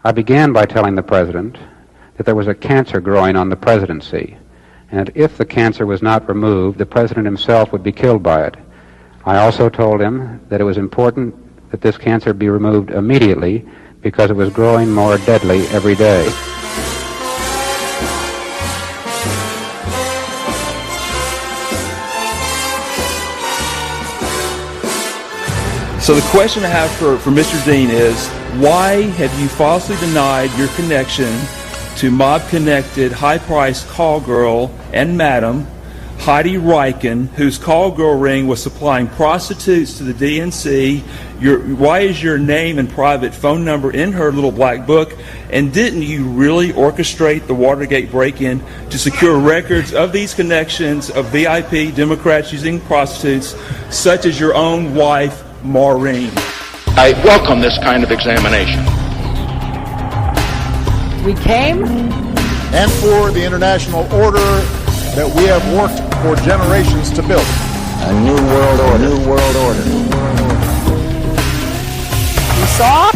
I began by telling the president that there was a cancer growing on the presidency, and if the cancer was not removed, the president himself would be killed by it. I also told him that it was important that this cancer be removed immediately because it was growing more deadly every day. So the question I have for Mr. Dean is, why have you falsely denied your connection to mob-connected, high-priced call girl and madam Heidi Ricken, whose call girl ring was supplying prostitutes to the DNC? Why is your name and private phone number in her little black book? And didn't you really orchestrate the Watergate break-in to secure records of these connections of VIP Democrats using prostitutes, such as your own wife, Maureen? I welcome this kind of examination. We came, and for the international order that we have worked for generations to build. A new world order. New world order. we saw.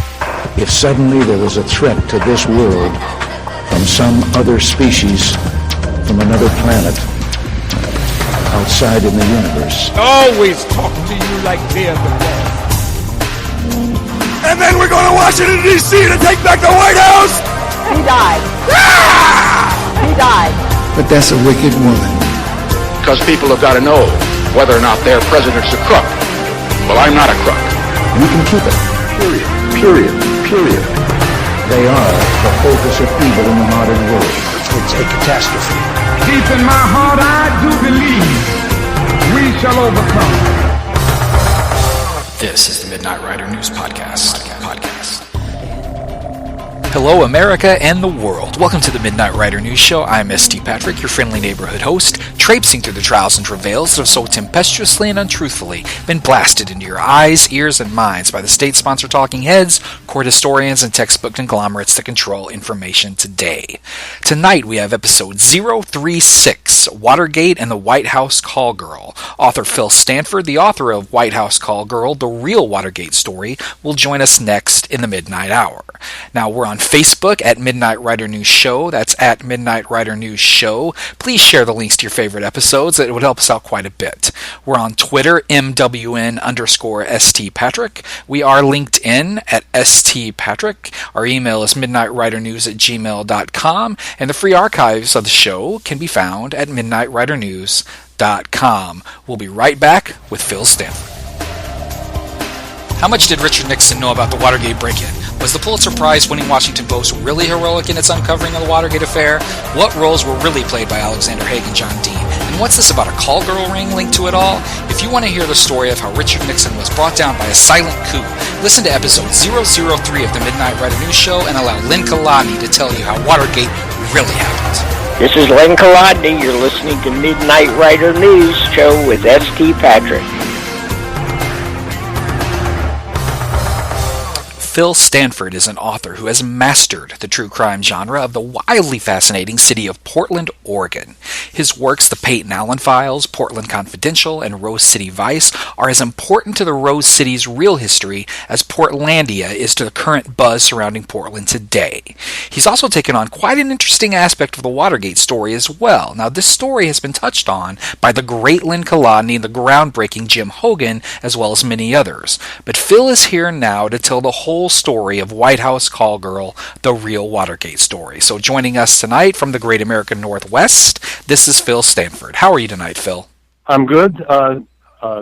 If suddenly there was a threat to this world from some other species, from another planet, outside in the universe. Always talk to you like they're the law. And then we're going to Washington, D.C. to take back the White House! He died. He died. But that's a wicked woman. Because people have got to know whether or not their president's a crook. Well, I'm not a crook. You can keep it. Period. Period. Period. They are the focus of evil in the modern world. It's a catastrophe. Deep in my heart, I do believe we shall overcome. This is the Midnight Rider News Podcast. Hello, America and the world. Welcome to the Midnight Rider News Show. I'm St. Patrick, your friendly neighborhood host, traipsing through the trials and travails that have so tempestuously and untruthfully been blasted into your eyes, ears, and minds by the state-sponsored talking heads, court historians, and textbook conglomerates that control information today. Tonight, we have episode 036, Watergate and the White House Call Girl. Author Phil Stanford, the author of White House Call Girl, The Real Watergate Story, will join us next in the Midnight Hour. Now, we're on Facebook at Midnight Rider News Show. That's at Midnight Rider News Show. Please share the links to your favorite episodes. It would help us out quite a bit. We're on Twitter, MWN_ST Patrick. We are LinkedIn at ST Patrick. Our email is midnightridernews@gmail.com. And the free archives of the show can be found at midnightridernews.com. We'll be right back with Phil Stanford. How much did Richard Nixon know about the Watergate break-in? Was the Pulitzer Prize-winning Washington Post really heroic in its uncovering of the Watergate affair? What roles were really played by Alexander Haig and John Dean? And what's this about a call girl ring linked to it all? If you want to hear the story of how Richard Nixon was brought down by a silent coup, listen to episode 003 of the Midnight Rider News Show and allow Lynn Kalani to tell you how Watergate really happened. This is Lynn Kalani. You're listening to Midnight Rider News Show with St. Patrick. Phil Stanford is an author who has mastered the true crime genre of the wildly fascinating city of Portland, Oregon. His works, The Peyton Allen Files, Portland Confidential, and Rose City Vice, are as important to the Rose City's real history as Portlandia is to the current buzz surrounding Portland today. He's also taken on quite an interesting aspect of the Watergate story as well. Now, this story has been touched on by the great Lynn Kalani and the groundbreaking Jim Hogan, as well as many others. But Phil is here now to tell the whole story of White House Call Girl, the real Watergate story. So joining us tonight from the great American Northwest, this is Phil Stanford. How are you tonight, Phil? I'm good.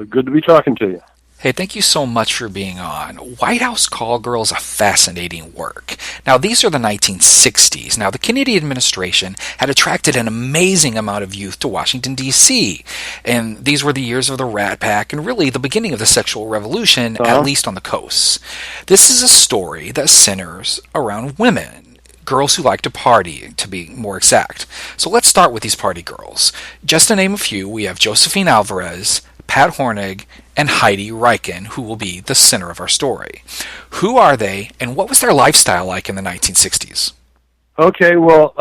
Good to be talking to you. Hey, thank you so much for being on. White House Call Girl is a fascinating work. Now, these are the 1960s. Now, the Kennedy administration had attracted an amazing amount of youth to Washington, D.C., and these were the years of the Rat Pack and really the beginning of the sexual revolution, at least on the coast. This is a story that centers around women. Girls who like to party, to be more exact. So let's start with these party girls. Just to name a few, we have Josephine Alvarez, Pat Hornig, and Heidi Ricken, who will be the center of our story. Who are they, and what was their lifestyle like in the 1960s? Okay, well,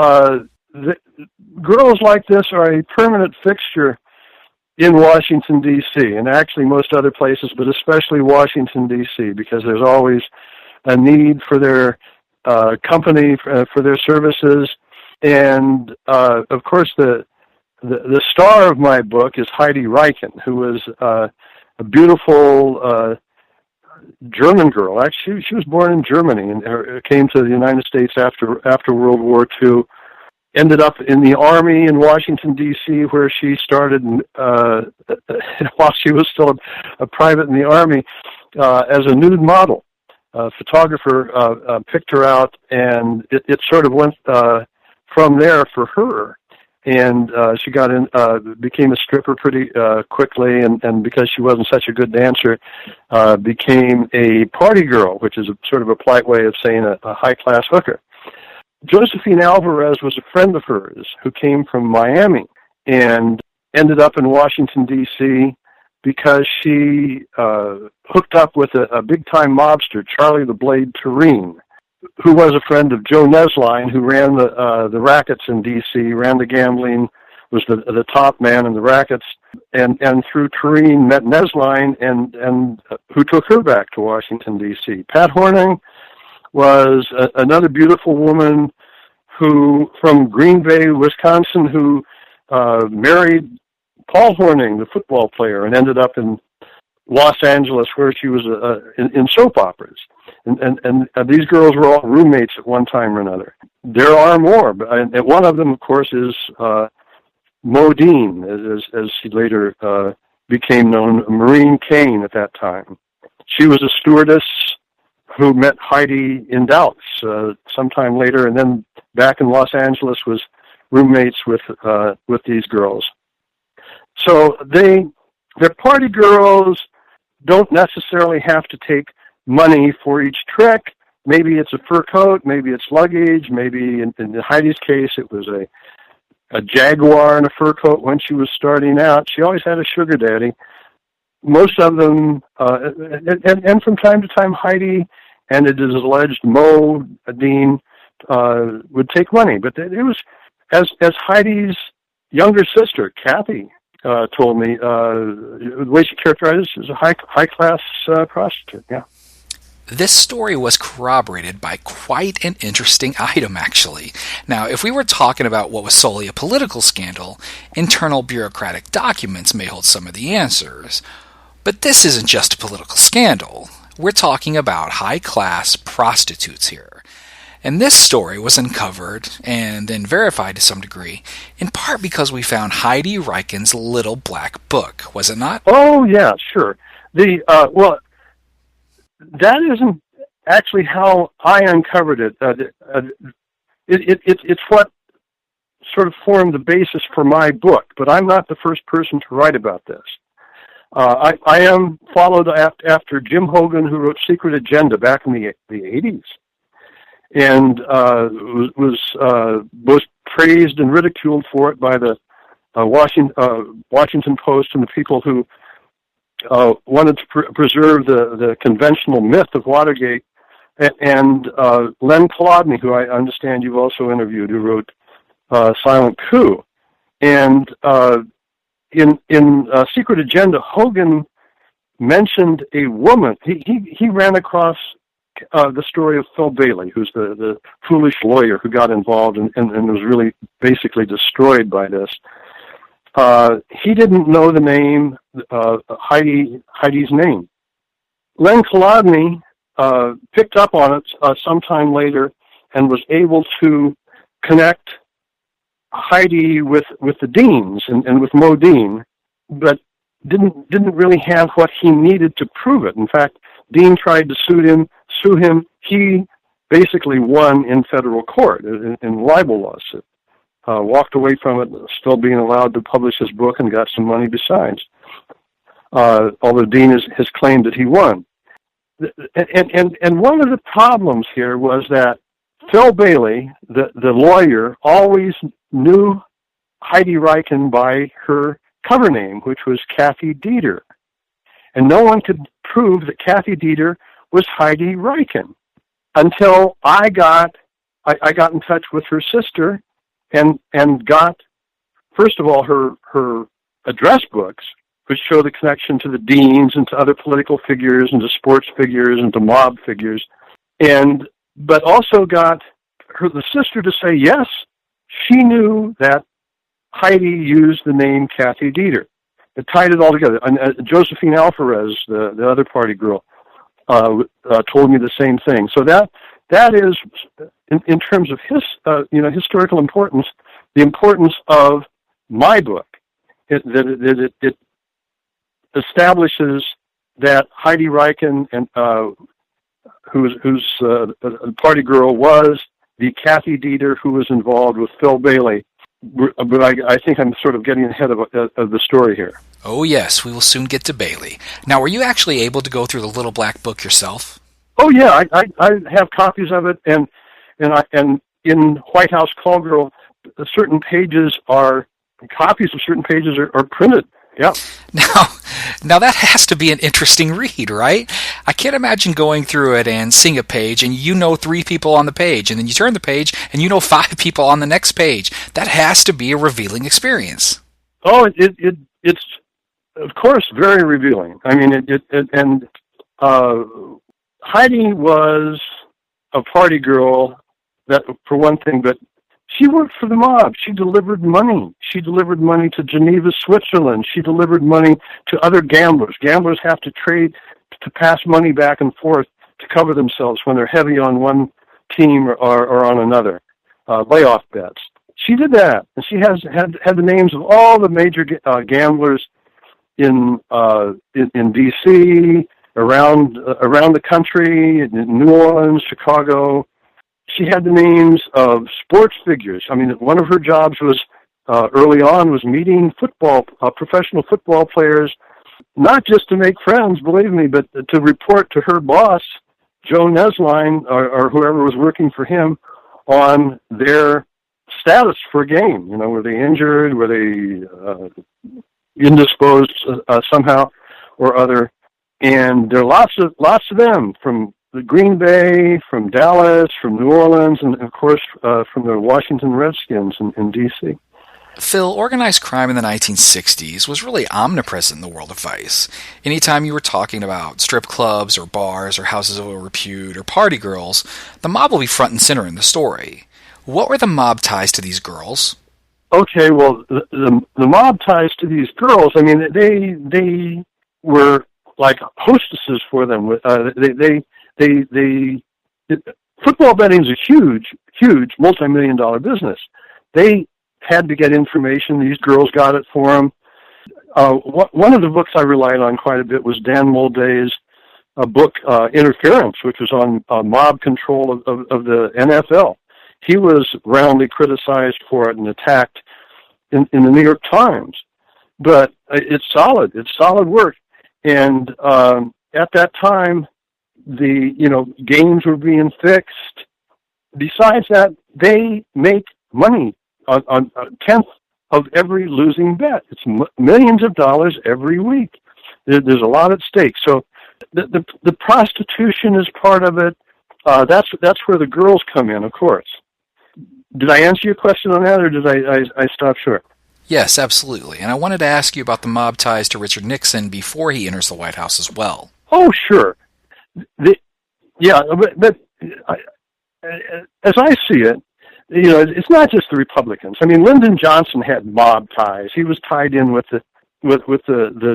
girls like this are a permanent fixture in Washington, D.C., and actually most other places, but especially Washington, D.C., because there's always a need for their company for their services. And of course, the star of my book is Heidi Ricken, who was a beautiful German girl. Actually, she was born in Germany and came to the United States after World War II. Ended up in the Army in Washington, D.C., where she started while she was still a private in the Army as a nude model. A photographer picked her out, and it sort of went from there for her. And she got in, became a stripper pretty quickly, and because she wasn't such a good dancer, became a party girl, which is sort of a polite way of saying a high-class hooker. Josephine Alvarez was a friend of hers who came from Miami and ended up in Washington, D.C., because she hooked up with a big-time mobster, Charlie the Blade Tureen, who was a friend of Joe Nesline, who ran the rackets in D.C., ran the gambling, was the top man in the rackets, and through Tureen met Nesline, and who took her back to Washington, D.C. Pat Horning was another beautiful woman who, from Green Bay, Wisconsin, who married Paul Horning, the football player, and ended up in Los Angeles, where she was in soap operas. And these girls were all roommates at one time or another. There are more, but one of them, of course, is Mo Dean, as she later became known, Maureen Kane at that time. She was a stewardess who met Heidi in Dallas sometime later, and then back in Los Angeles was roommates with these girls. So they're party girls, don't necessarily have to take money for each trick. Maybe it's a fur coat, maybe it's luggage, maybe in Heidi's case it was a Jaguar and a fur coat when she was starting out. She always had a sugar daddy. Most of them, and from time to time Heidi, and it is alleged Mo Dean, would take money. But it was, as Heidi's younger sister, Kathy, told me, the way she characterized it as a high-class prostitute, yeah. This story was corroborated by quite an interesting item, actually. Now, if we were talking about what was solely a political scandal, internal bureaucratic documents may hold some of the answers. But this isn't just a political scandal. We're talking about high-class prostitutes here. And this story was uncovered and then verified to some degree, in part because we found Heidi Ricken's little black book, was it not? Oh, yeah, sure. Well, that isn't actually how I uncovered it. It's what sort of formed the basis for my book, but I'm not the first person to write about this. I am followed after Jim Hogan, who wrote Secret Agenda back in the 80s, and was both praised and ridiculed for it by the Washington Post and the people who wanted to preserve the conventional myth of Watergate, and Len Kolodny, who I understand you've also interviewed, who wrote Silent Coup. And in Secret Agenda, Hogan mentioned a woman. He ran across the story of Phil Bailey, who's the foolish lawyer who got involved and was really basically destroyed by this. He didn't know the name, Heidi's name. Len Kolodny picked up on it sometime later and was able to connect Heidi with the Deans and with Mo Dean, but didn't really have what he needed to prove it. In fact, Dean tried to sue him. He basically won in federal court in libel lawsuit. Walked away from it, still being allowed to publish his book, and got some money besides. Although Dean has claimed that he won. And one of the problems here was that Phil Bailey, the lawyer, always knew Heidi Ricken by her cover name, which was Kathy Dieter. And no one could prove that Kathy Dieter was Heidi Ricken until I got in touch with her sister and got, first of all, her address books, which show the connection to the Deans and to other political figures and to sports figures and to mob figures. And but also got the sister to say yes, she knew that Heidi used the name Kathy Dieter. It tied it all together. And Josephine Alvarez, the other party girl, told me the same thing. So that is, in terms of historical importance, the importance of my book. It establishes that Heidi Ricken, and who's a party girl, was the Kathy Dieter who was involved with Phil Bailey. But I think I'm sort of getting ahead of the story here. Oh yes, we will soon get to Bailey. Now, were you actually able to go through the Little Black Book yourself? Oh yeah, I have copies of it, and in White House Call Girl, certain pages copies of certain pages are printed. Yeah. Now that has to be an interesting read, right? I can't imagine going through it and seeing a page and you know 3 people on the page, and then you turn the page and you know 5 people on the next page. That has to be a revealing experience. Oh, it's of course very revealing. I mean, Heidi was a party girl, that for one thing, but she worked for the mob. She delivered money. She delivered money to Geneva, Switzerland. She delivered money to other gamblers. Gamblers have to trade to pass money back and forth to cover themselves when they're heavy on one team or on another. Layoff bets. She did that, and she had the names of all the major gamblers in D.C., around the country, in New Orleans, Chicago. She had the names of sports figures. I mean, one of her jobs was early on was meeting professional football players, not just to make friends, believe me, but to report to her boss, Joe Nesline, or whoever was working for him, on their status for a game. You know, were they injured? Were they indisposed somehow or other? And there are lots of them from the Green Bay, from Dallas, from New Orleans, and of course from the Washington Redskins in D.C. Phil, organized crime in the 1960s was really omnipresent in the world of vice. Anytime you were talking about strip clubs or bars or houses of repute or party girls, the mob will be front and center in the story. What were the mob ties to these girls? Okay, well, the mob ties to these girls, I mean, they were like hostesses for them. Football betting is a huge multi-million-dollar business. They had to get information. These girls got it for them. One of the books I relied on quite a bit was Dan Molday's book, Interference, which was on mob control of the NFL. He was roundly criticized for it and attacked in the New York Times. But it's solid. It's solid work. And at that time, games were being fixed. Besides that, they make money on a tenth of every losing bet. It's millions of dollars every week. There's a lot at stake. So the prostitution is part of it. That's where the girls come in, of course. Did I answer your question on that, or did I stop short? Yes, absolutely. And I wanted to ask you about the mob ties to Richard Nixon before he enters the White House as well. Oh, sure. But as I see it, it's not just the Republicans. I mean, Lyndon Johnson had mob ties. He was tied in with the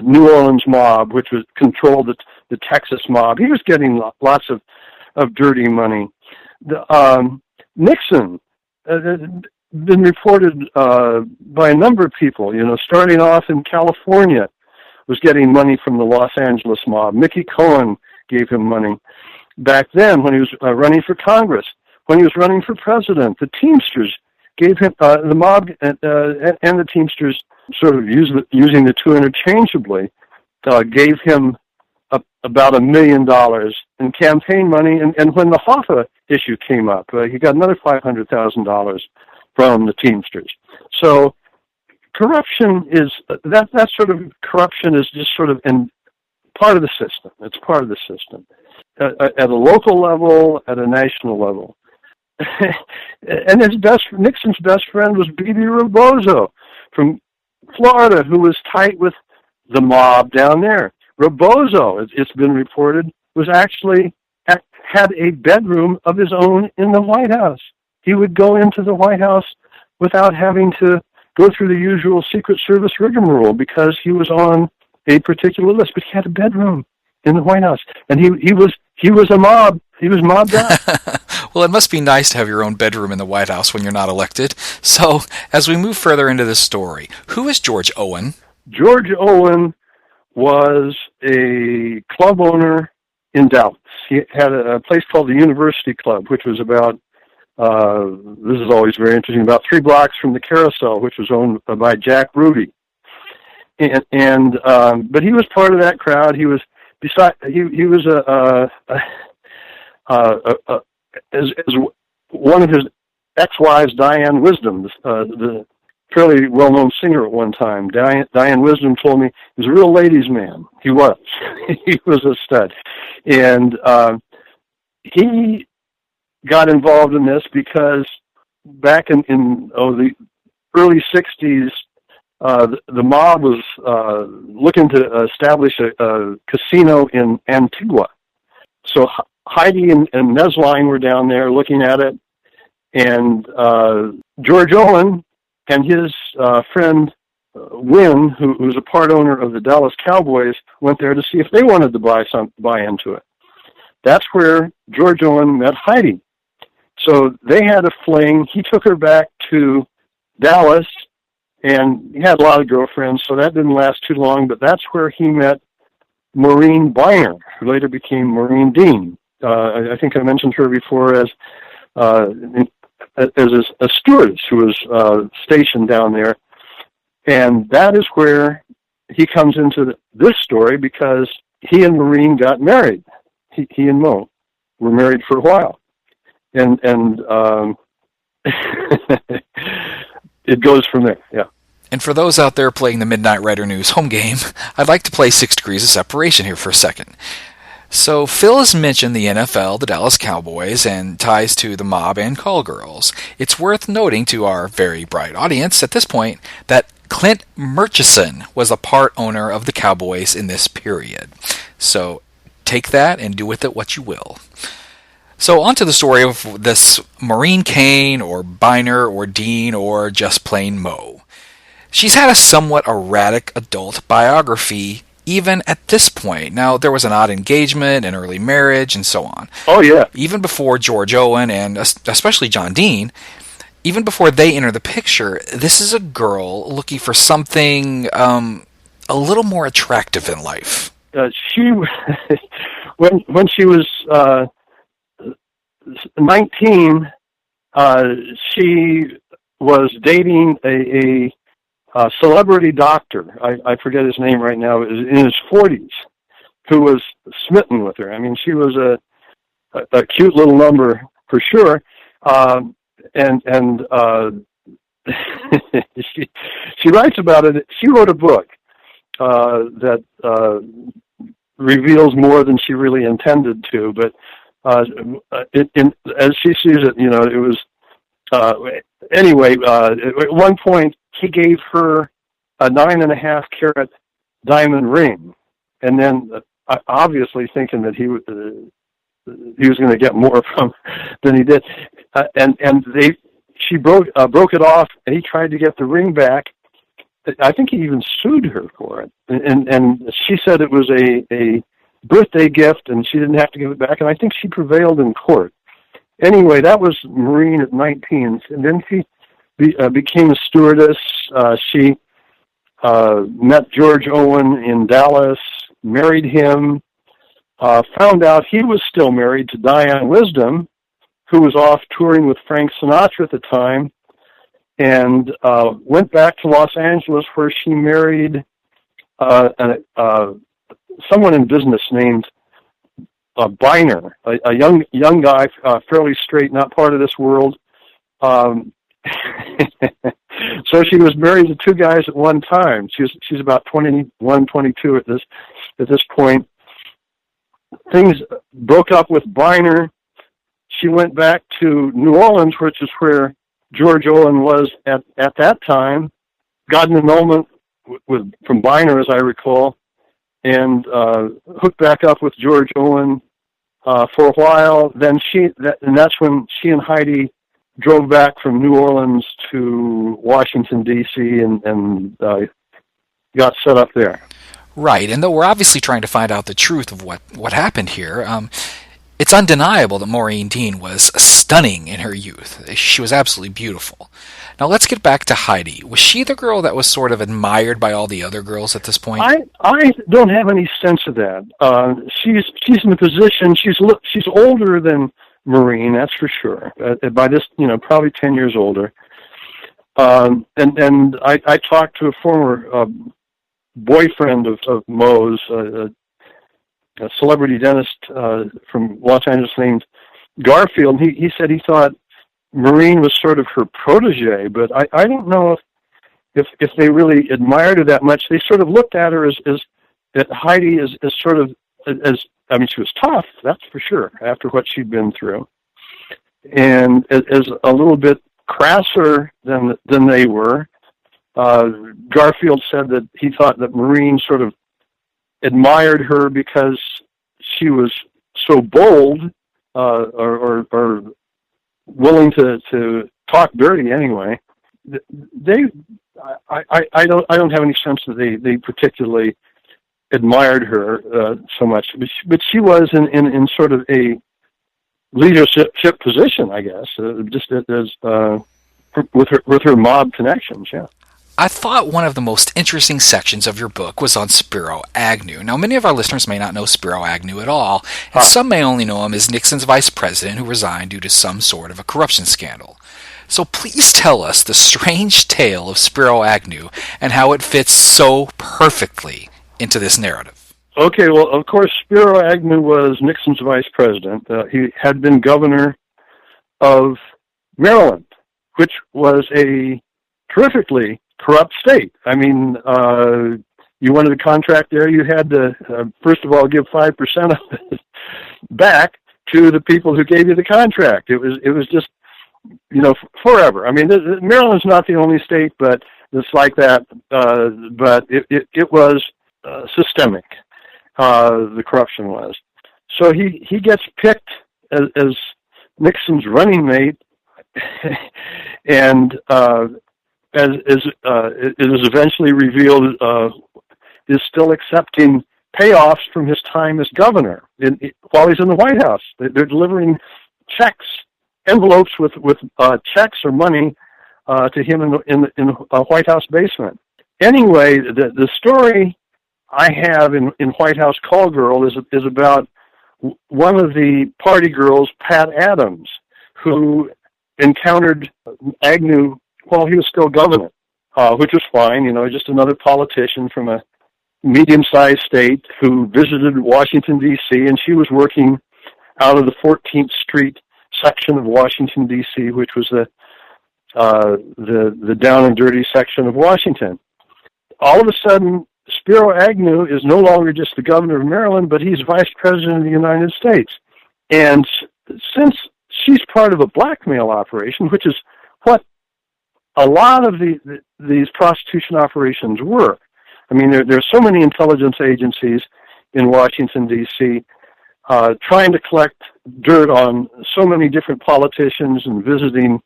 New Orleans mob, which was controlled the Texas mob. He was getting lots of dirty money. Nixon been reported by a number of people. Starting off in California, was getting money from the Los Angeles mob. Mickey Cohen gave him money back then when he was running for Congress. When he was running for president, the Teamsters gave him, the mob and the Teamsters, sort of using the two interchangeably, gave him about $1 million in campaign money. And when the Hoffa issue came up, he got another $500,000 from the Teamsters. So corruption is, that sort of corruption is just sort of part of the system. It's part of the system. At a local level, at a national level. And Nixon's best friend was Bebe Rebozo from Florida, who was tight with the mob down there. Rebozo, it's been reported, was actually had a bedroom of his own in the White House. He would go into the White House without having to go through the usual Secret Service rigmarole because he was on a particular list. But he had a bedroom in the White House, and he was a mob. He was mobbed out. Well, it must be nice to have your own bedroom in the White House when you're not elected. So, as we move further into this story, who is George Owen? George Owen was a club owner in Dallas. He had a place called the University Club, which was about, this is always very interesting, about 3 blocks from the Carousel, which was owned by Jack Ruby. But he was part of that crowd. He was as one of his ex-wives, Diane Wisdom, the fairly well-known singer at one time. Diane Wisdom told me he was a real ladies' man. He was. He was a stud. And he got involved in this because back in the early 60s, the mob was looking to establish a casino in Antigua. So Heidi and Nesline were down there looking at it, and George Owen and his friend Wynn, who was a part owner of the Dallas Cowboys, went there to see if they wanted to buy into it. That's where George Owen met Heidi. So they had a fling. He took her back to Dallas, and he had a lot of girlfriends, so that didn't last too long, but that's where he met Maureen Dean, who later became Maureen Dean. I think I mentioned her before as a stewardess who was stationed down there. And that is where he comes into this story, because he and Maureen got married. He and Mo were married for a while. And it goes from there, yeah. And for those out there playing the Midnight Rider News home game, I'd like to play 6 Degrees of Separation here for a second. So Phil has mentioned the NFL, the Dallas Cowboys, and ties to the mob and call girls. It's worth noting to our very bright audience at this point that Clint Murchison was a part owner of the Cowboys in this period. So take that and do with it what you will. So on to the story of this Maureen Kane, or Biner, or Dean, or just plain Mo. She's had a somewhat erratic adult biography even at this point. Now, there was an odd engagement, an early marriage, and so on. Oh, yeah. Even before George Owen, and especially John Dean, even before they enter the picture, this is a girl looking for something a little more attractive in life. She, when she was 19, she was dating a celebrity doctor. I forget his name right now. In his 40s, who was smitten with her. I mean, she was a cute little number for sure. She writes about it. She wrote a book that reveals more than she really intended to. But as she sees it, it was anyway. At one point, he gave her a 9.5 carat diamond ring, and then obviously thinking that he was going to get more from than he did, she broke it off, and he tried to get the ring back. I think he even sued her for it, and she said it was a birthday gift, and she didn't have to give it back. And I think she prevailed in court. Anyway, that was Maureen at 19, and then she became a stewardess. She met George Owen in Dallas, married him, found out he was still married to Diane Wisdom, who was off touring with Frank Sinatra at the time, and went back to Los Angeles, where she married someone in business named Biner, a young guy, fairly straight, not part of this world. So she was married to 2 guys at one time. She's about 21, 22 at this point. Things broke up with Biner. She went back to New Orleans, which is where George Owen was at that time. Got an annulment from Biner, as I recall, and hooked back up with George Owen for a while. Then that's when she and Heidi drove back from New Orleans to Washington, D.C., and got set up there. Right, and though we're obviously trying to find out the truth of what happened here, it's undeniable that Maureen Dean was stunning in her youth. She was absolutely beautiful. Now let's get back to Heidi. Was she the girl that was sort of admired by all the other girls at this point? I don't have any sense of that. She's in a position. She's older than Maureen, that's for sure. By this, probably 10 years older. And I talked to a former boyfriend of Mo's, a celebrity dentist from Los Angeles named Garfield. He said he thought Maureen was sort of her protege, but I don't know if they really admired her that much. They sort of looked at her as Heidi as sort of as she was tough, that's for sure, after what she'd been through, and as a little bit crasser than they were. Garfield said that he thought that Maureen sort of admired her because she was so bold, or willing to talk dirty anyway. I don't have any sense that they particularly admired her so much, but she was in sort of a leadership position, I guess, just as with her mob connections. Yeah. I thought one of the most interesting sections of your book was on Spiro Agnew. Now, many of our listeners may not know Spiro Agnew at all, and some may only know him as Nixon's vice president who resigned due to some sort of a corruption scandal. So please tell us the strange tale of Spiro Agnew and how it fits so perfectly into this narrative. Okay, well, of course, Spiro Agnew was Nixon's vice president. He had been governor of Maryland, which was a terrifically corrupt state. I mean, you wanted a contract there, you had to, first of all, give 5% of it back to the people who gave you the contract. It was just, forever. I mean, Maryland's not the only state, but it's like that. But it was systemic. The corruption was. So he gets picked as Nixon's running mate, and as it is eventually revealed, is still accepting payoffs from his time as governor while he's in the White House. They're delivering checks, envelopes with checks or money to him in a White House basement. Anyway, the story I have in White House Call Girl is about one of the party girls, Pat Adams, who encountered Agnew while he was still governor, which was fine, just another politician from a medium-sized state who visited Washington, D.C., and she was working out of the 14th Street section of Washington, D.C., which was the down and dirty section of Washington. All of a sudden, Spiro Agnew is no longer just the governor of Maryland, but he's vice president of the United States. And since she's part of a blackmail operation, which is what a lot of these prostitution operations were. I mean, there are so many intelligence agencies in Washington, D.C., trying to collect dirt on so many different politicians and visiting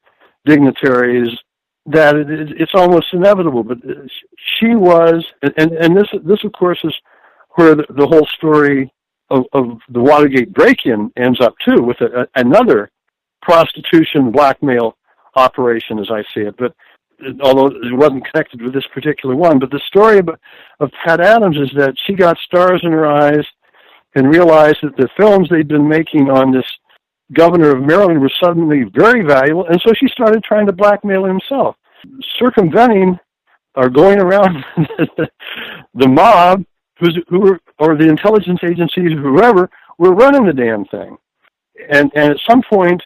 dignitaries that it's almost inevitable. But she was, and this of course is where the whole story of the Watergate break-in ends up too, with another prostitution blackmail operation, as I see it. But although it wasn't connected with this particular one, but the story of Pat Adams is that she got stars in her eyes and realized that the films they'd been making on this governor of Maryland were suddenly very valuable, and so she started trying to blackmail himself, circumventing or going around the mob or the intelligence agencies, whoever, were running the damn thing. And at some point,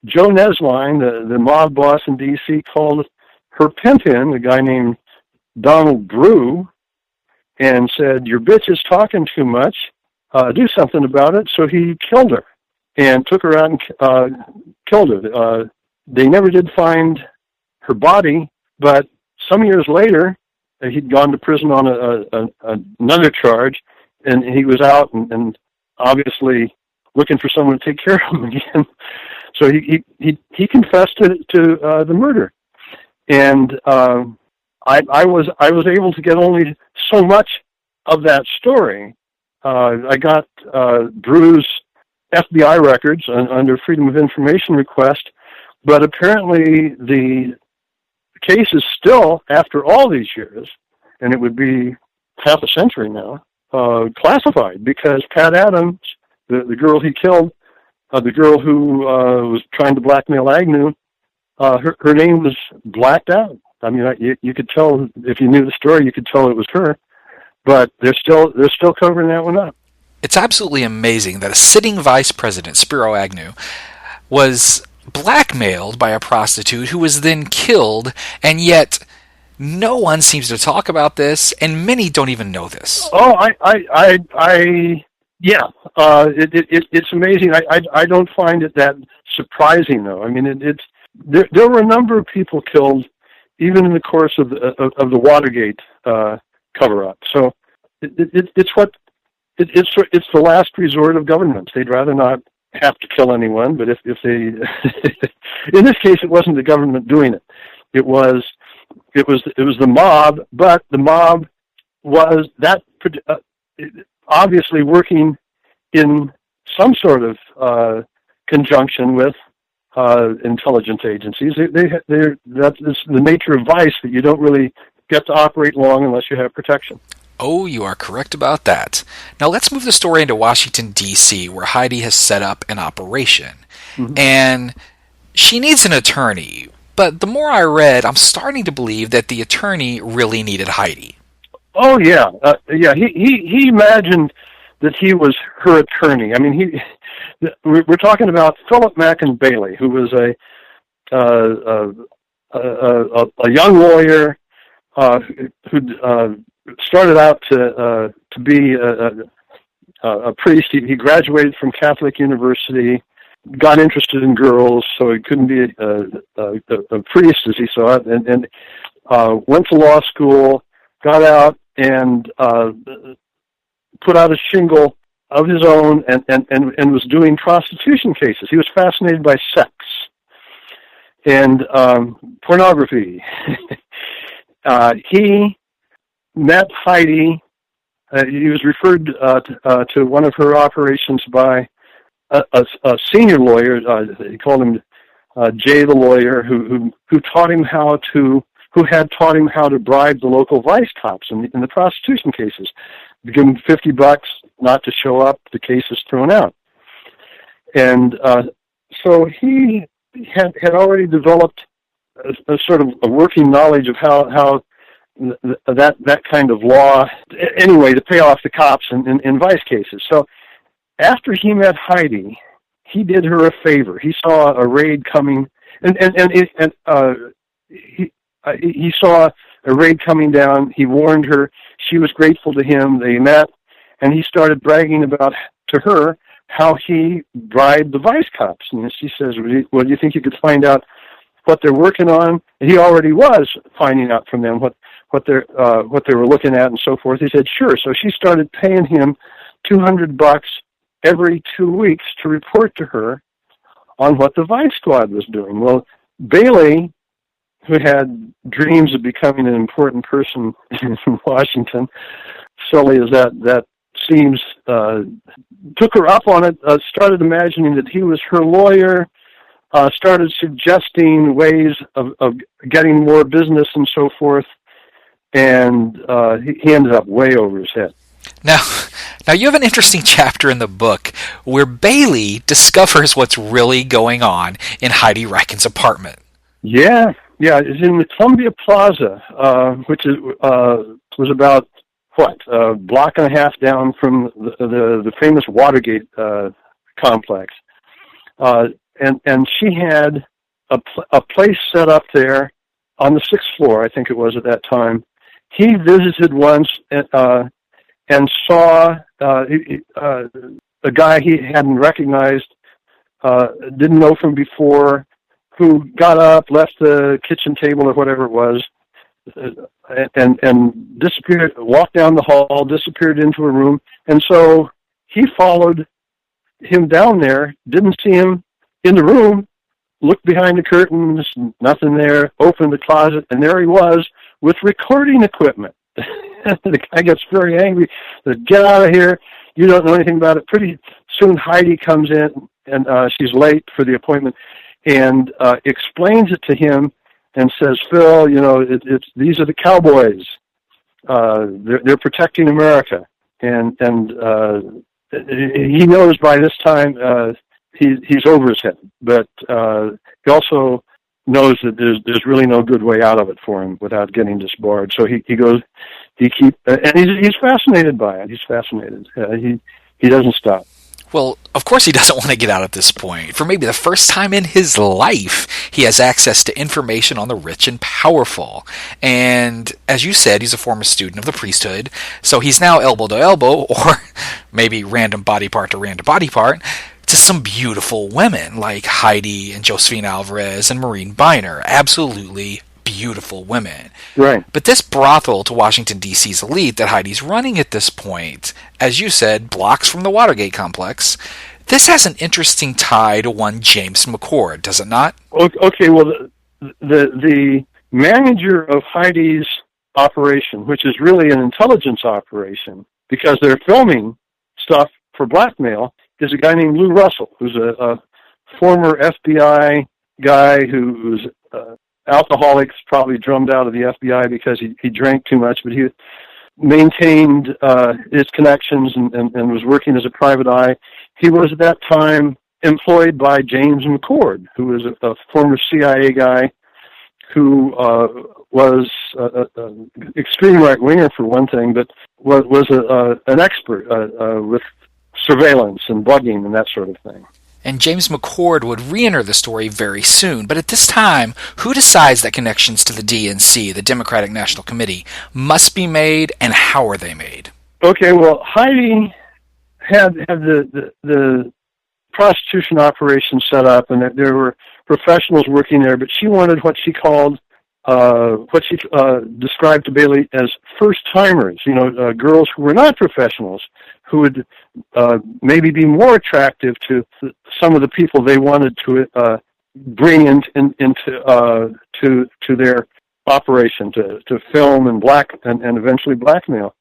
Joe Nesline, the mob boss in D.C., called her pimp-in, a guy named Donald Brew, and said, "Your bitch is talking too much. Do something about it." So he killed her and took her out and killed her. They never did find her body, but some years later, he'd gone to prison on another charge, and he was out, and obviously looking for someone to take care of him again. So he confessed to the murder, and I was able to get only so much of that story. I got Drew's FBI records under Freedom of Information request, but apparently the case is still, after all these years, and it would be half a century now, classified, because Pat Adams, the girl he killed, the girl who was trying to blackmail Agnew, her name was blacked out. I mean, you could tell, if you knew the story, you could tell it was her, but they're still covering that one up. It's absolutely amazing that a sitting vice president, Spiro Agnew, was blackmailed by a prostitute who was then killed, and yet no one seems to talk about this, and many don't even know this. Oh, yeah. It's amazing. I don't find it that surprising, though. I mean, there were a number of people killed, even in the course of the Watergate cover-up. So it's the last resort of governments. They'd rather not have to kill anyone, but if they, in this case, it wasn't the government doing it. It was the mob, but the mob was that obviously working in some sort of conjunction with intelligence agencies. That's the nature of vice, that you don't really get to operate long unless you have protection. Oh, you are correct about that. Now let's move the story into Washington, D.C., where Heidi has set up an operation. Mm-hmm. And she needs an attorney, but the more I read, I'm starting to believe that the attorney really needed Heidi. Oh, yeah. He imagined that he was her attorney. I mean, we're talking about Philip Mackin Bailey, who was a young lawyer who started out to be a priest. He graduated from Catholic University, got interested in girls, so he couldn't be a priest as he saw it, and went to law school, got out, and put out a shingle of his own, and was doing prostitution cases. He was fascinated by sex and pornography. He met Heidi. He was referred to one of her operations by a senior lawyer. He called him Jay the lawyer, who had taught him how to bribe the local vice cops in the prostitution cases. Give him $50 not to show up, the case is thrown out. And so he had already developed a sort of a working knowledge of how that kind of law, anyway, to pay off the cops in vice cases. So after he met Heidi, he did her a favor. He saw a raid coming, and he saw a raid coming down. He warned her. She was grateful to him. They met, and he started bragging to her how he bribed the vice cops. And she says, "Well, do you think you could find out what they're working on?" And he already was finding out from them what they were looking at and so forth. He said, "Sure." So she started paying him $200 every 2 weeks to report to her on what the vice squad was doing. Well, Bailey, who had dreams of becoming an important person in Washington, silly as that seems, took her up on it, started imagining that he was her lawyer, started suggesting ways of getting more business and so forth, and he ended up way over his head. Now you have an interesting chapter in the book where Bailey discovers what's really going on in Heidi Ricken's apartment. Yeah, it's in the Columbia Plaza, which was about a block and a half down from the famous Watergate complex, and she had a place set up there on the 6th floor, I think it was at that time. He visited once and saw a guy he hadn't recognized, didn't know from before, who got up, left the kitchen table or whatever it was, and disappeared, walked down the hall, disappeared into a room. And so he followed him down there, didn't see him in the room, looked behind the curtains, nothing there, opened the closet, and there he was with recording equipment. The guy gets very angry, says, "Get out of here. You don't know anything about it." Pretty soon Heidi comes in, and she's late for the appointment, and explains it to him and says, "Phil, these are the cowboys. They're protecting America." And he knows by this time he's over his head, but he also knows that there's really no good way out of it for him without getting disbarred. So he goes, and he's fascinated by it. He's fascinated. He doesn't stop. Well, of course he doesn't want to get out at this point. For maybe the first time in his life, he has access to information on the rich and powerful. And as you said, he's a former student of the priesthood, so he's now elbow to elbow, or maybe random body part to random body part, to some beautiful women like Heidi and Josephine Alvarez and Maureen Biner. Absolutely beautiful women. Right. But this brothel to Washington, D.C.'s elite that Heidi's running at this point, as you said, blocks from the Watergate complex, this has an interesting tie to one James McCord, does it not? Okay, well, the manager of Heidi's operation, which is really an intelligence operation, because they're filming stuff for blackmail, is a guy named Lou Russell, who's a former FBI guy who's alcoholic, probably drummed out of the FBI because he drank too much, but he maintained his connections and was working as a private eye. He was at that time employed by James McCord, who was a former CIA guy who was an extreme right-winger for one thing, but was an expert with surveillance and bugging and that sort of thing. And James McCord would re-enter the story very soon. But at this time, who decides that connections to the DNC, the Democratic National Committee, must be made, and how are they made? Okay, well, Heidi had the prostitution operation set up, and there were professionals working there, but she wanted what she called, described to Bailey as first-timers, girls who were not professionals, who would maybe be more attractive to some of the people they wanted to bring into their operation, to film and and eventually blackmail.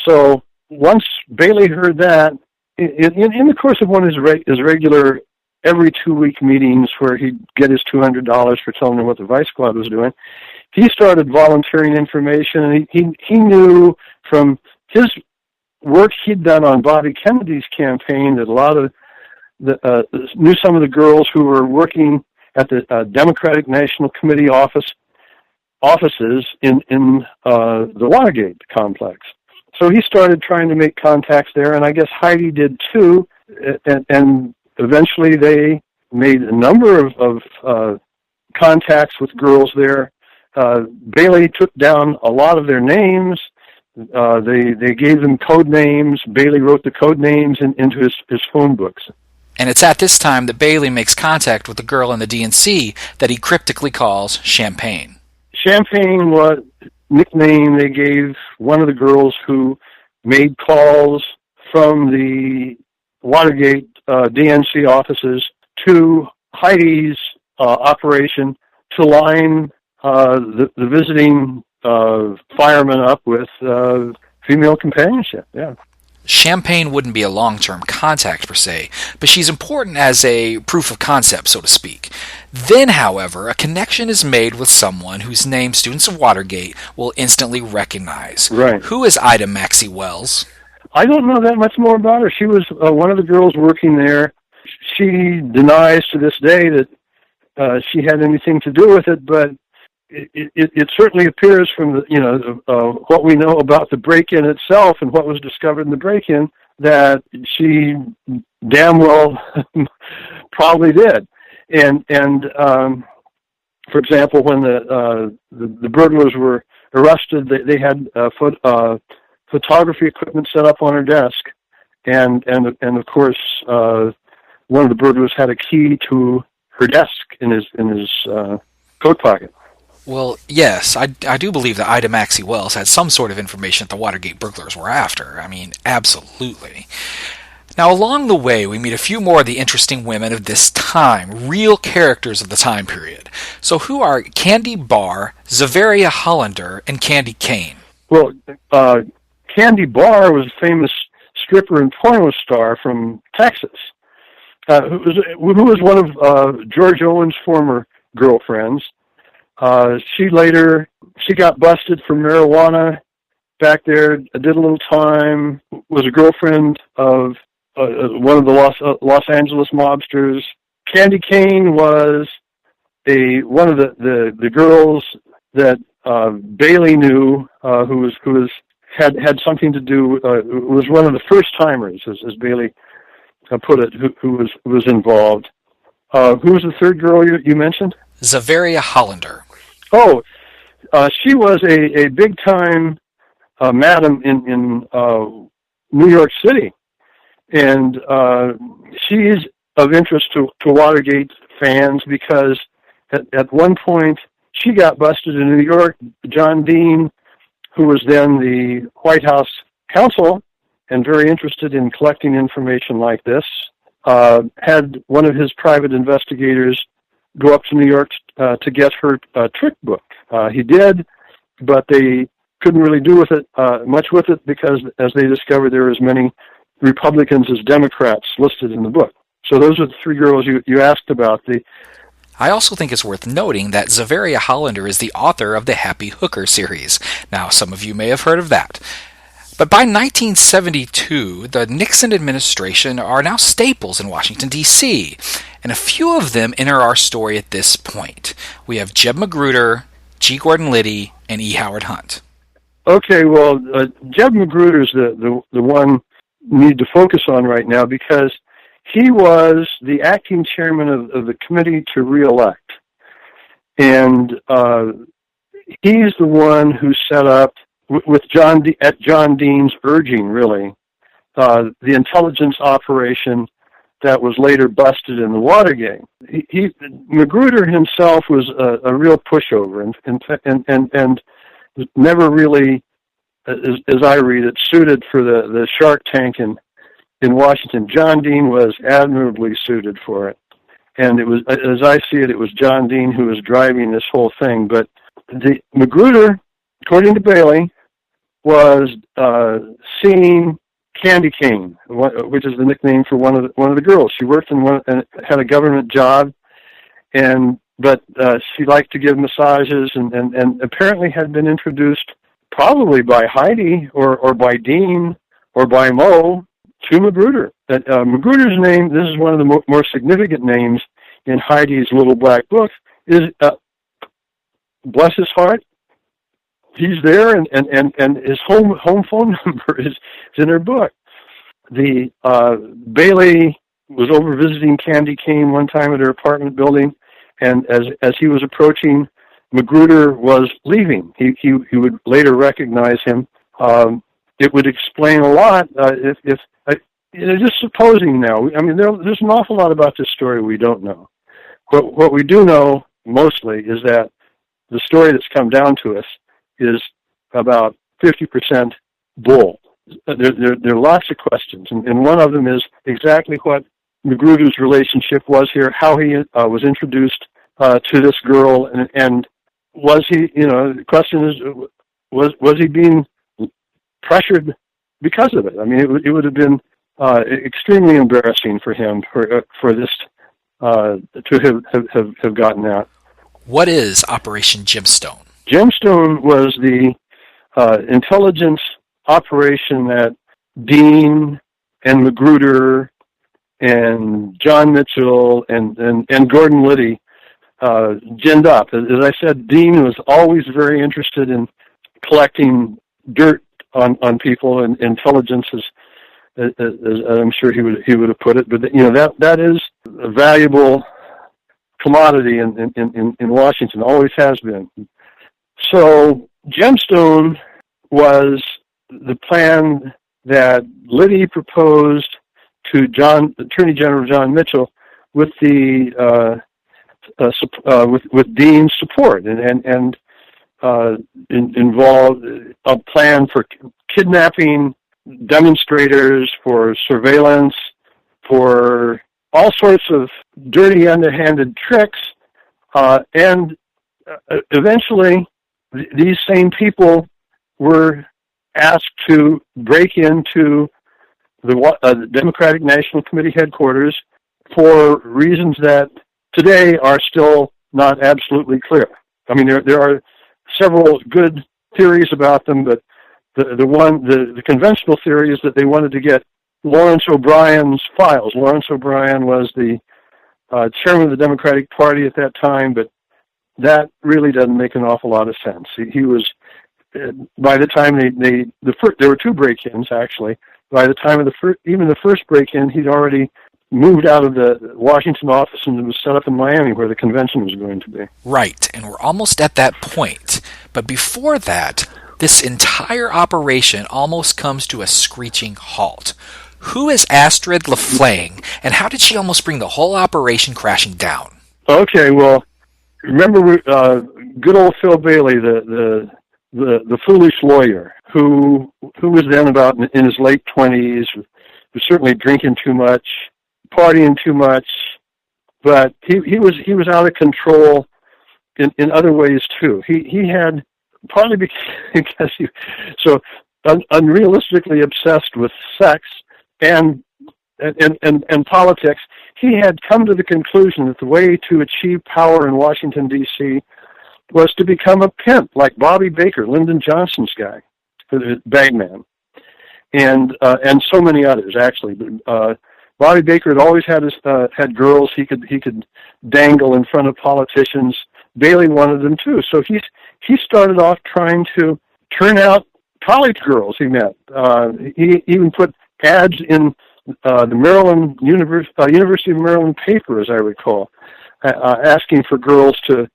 So once Bailey heard that, in the course of one of his regular every 2-week meetings where he'd get his $200 for telling them what the Vice Squad was doing, he started volunteering information, and he knew from his work he'd done on Bobby Kennedy's campaign that a lot of knew some of the girls who were working at the Democratic National Committee offices in the Watergate complex. So he started trying to make contacts there, and I guess Heidi did too, and eventually they made a number of contacts with girls there. Bailey took down a lot of their names. They gave them code names. Bailey wrote the code names into his phone books. And it's at this time that Bailey makes contact with the girl in the DNC that he cryptically calls Champagne. Champagne was a nickname they gave one of the girls who made calls from the Watergate DNC offices to Heidi's operation to line the visiting firemen up with female companionship. Yeah. Champagne wouldn't be a long-term contact per se, but she's important as a proof of concept, so to speak. Then, however, a connection is made with someone whose name students of Watergate will instantly recognize. Right. Who is Ida Maxey Wells? I don't know that much more about her. She was one of the girls working there. She denies to this day that she had anything to do with it, but it certainly appears from what we know about the break-in itself and what was discovered in the break-in that she damn well probably did. And for example, when the burglars were arrested, they had photography equipment set up on her desk, and of course one of the burglars had a key to her desk in his coat pocket. Well, yes, I do believe that Ida Maxey Wells had some sort of information that the Watergate burglars were after. I mean, absolutely. Now, along the way, we meet a few more of the interesting women of this time, real characters of the time period. So who are Candy Barr, Zavaria Hollander, and Candy Kane? Well, Candy Barr was a famous stripper and porno star from Texas, who was one of George Owen's former girlfriends. She got busted for marijuana back there, did a little time, was a girlfriend of one of the Los Angeles mobsters. Candy Kane was one of the girls that Bailey knew, who had something to do. Was one of the first timers, as Bailey put it, who was involved. Who was the third girl you mentioned? Zavaria Hollander. Oh, she was a big time madam in New York City, and she's of interest to Watergate fans because at one point she got busted in New York. John Dean, who was then the White House counsel and very interested in collecting information like this, had one of his private investigators go up to New York to get her trick book. He did, but they couldn't really do with it much with it because, as they discovered, there were as many Republicans as Democrats listed in the book. So those are the three girls you asked about. I also think it's worth noting that Zavaria Hollander is the author of the Happy Hooker series. Now, some of you may have heard of that. But by 1972, the Nixon administration are now staples in Washington, D.C., and a few of them enter our story at this point. We have Jeb Magruder, G. Gordon Liddy, and E. Howard Hunt. Okay, well, Jeb Magruder is the one we need to focus on right now because he was the acting chairman of the committee to re-elect. And he's the one who set up, at John Dean's urging, really, the intelligence operation that was later busted in the Watergate. Magruder himself was a real pushover and never really, as I read it, suited for the Shark Tank in Washington. John Dean was admirably suited for it. And it was, as I see it, it was John Dean who was driving this whole thing. But Magruder, according to Bailey, was seeing Candy Cane, which is the nickname for one of the girls. She worked and had a government job, but she liked to give massages and apparently had been introduced probably by Heidi or by Dean or by Mo to Magruder. Magruder's name, this is one of the more significant names in Heidi's little black book, is, bless his heart, he's there, and his home phone number is in her book. Bailey was over visiting Candy Cane one time at her apartment building, and as he was approaching, Magruder was leaving. He would later recognize him. It would explain a lot if just supposing now. I mean, there's an awful lot about this story we don't know. What we do know mostly is that the story that's come down to us is about 50% bull. There are lots of questions, and one of them is exactly what Magruder's relationship was here, how he was introduced to this girl, and was he, the question is, was he being pressured because of it? I mean, it would have been extremely embarrassing for him for this to have gotten out. What is Operation Gemstone? Gemstone was the intelligence operation that Dean and Magruder and John Mitchell and Gordon Liddy ginned up. As I said, Dean was always very interested in collecting dirt on people, and intelligence as I'm sure he would have put it. But that is a valuable commodity in Washington, always has been. So Gemstone was the plan that Liddy proposed to Attorney General John Mitchell with with Dean's support, and involved a plan for kidnapping demonstrators, for surveillance, for all sorts of dirty, underhanded tricks, and eventually these same people were asked to break into the Democratic National Committee headquarters for reasons that today are still not absolutely clear. I mean, there are several good theories about them, but the conventional theory is that they wanted to get Lawrence O'Brien's files. Lawrence O'Brien was the chairman of the Democratic Party at that time, but that really doesn't make an awful lot of sense. He was, by the time there were two break-ins actually. By the time of the first break-in, he'd already moved out of the Washington office and was set up in Miami, where the convention was going to be. Right, and we're almost at that point. But before that, this entire operation almost comes to a screeching halt. Who is Astrid LaFlame, and how did she almost bring the whole operation crashing down? Okay, well, remember good old Phil Bailey, the foolish lawyer, who was then about in his late 20s, was certainly drinking too much, partying too much, but he was out of control in other ways too. He had, partly because he so unrealistically obsessed with sex and politics, he had come to the conclusion that the way to achieve power in Washington, D.C. was to become a pimp like Bobby Baker, Lyndon Johnson's guy, the bagman, and so many others actually. Bobby Baker had always had girls he could dangle in front of politicians. Bailey wanted them too, so he started off trying to turn out college girls he met. He even put ads in the University of Maryland paper, as I recall, asking for girls to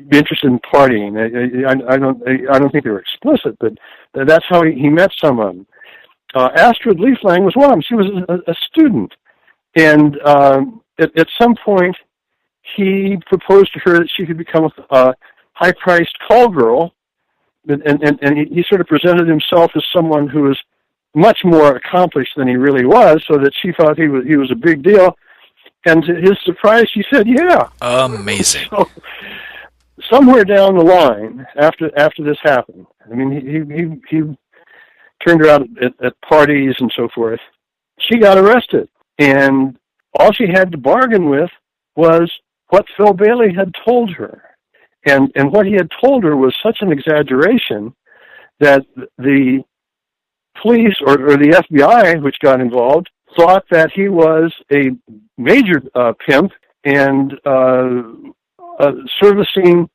be interested in partying. I don't think they were explicit, but that's how he met some of them. Astrid LaFlame was one of them. She was a student, and at some point he proposed to her that she could become a high-priced call girl, and he sort of presented himself as someone who was much more accomplished than he really was, so that she thought he was a big deal. And to his surprise, she said, "Yeah." Amazing. So, somewhere down the line, after this happened, I mean, he turned her out at parties and so forth. She got arrested, and all she had to bargain with was what Phil Bailey had told her. And what he had told her was such an exaggeration that the police or the FBI, which got involved, thought that he was a major pimp and servicing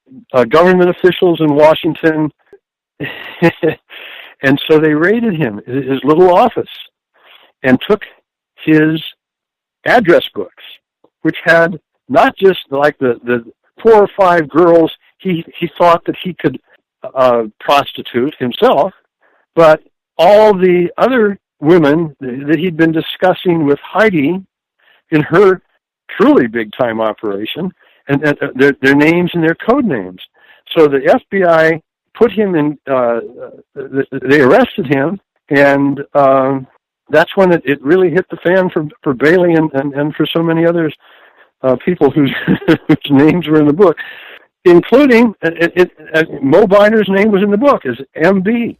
government officials in Washington. And so they raided him, his little office, and took his address books, which had not just like the 4 or 5 girls he thought that he could prostitute himself, but all the other women that he'd been discussing with Heidi in her truly big-time operation, and their names and their code names. So the FBI put him in, they arrested him, and that's when it really hit the fan for Bailey and for so many others, people whose names were in the book, including Mo Biner's name was in the book as MB.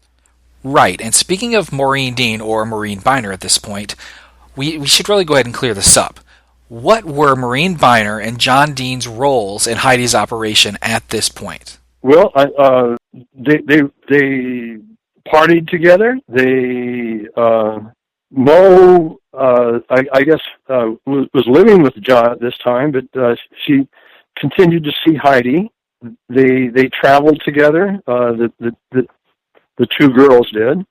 Right, and speaking of Maureen Dean, or Maureen Biner at this point, we should really go ahead and clear this up. What were Maureen Biner and John Dean's roles in Heidi's operation at this point? Well, they partied together. Mo, I guess, was living with John at this time, but she continued to see Heidi. They traveled together. The two girls did.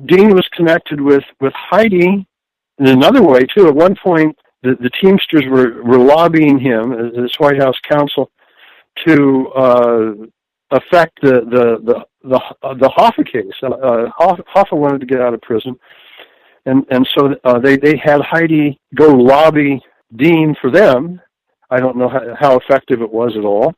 Dean was connected with Heidi in another way too. At one point, the Teamsters were lobbying him as White House counsel to affect the Hoffa case. Hoffa wanted to get out of prison, and so they had Heidi go lobby Dean for them. I don't know how effective it was at all,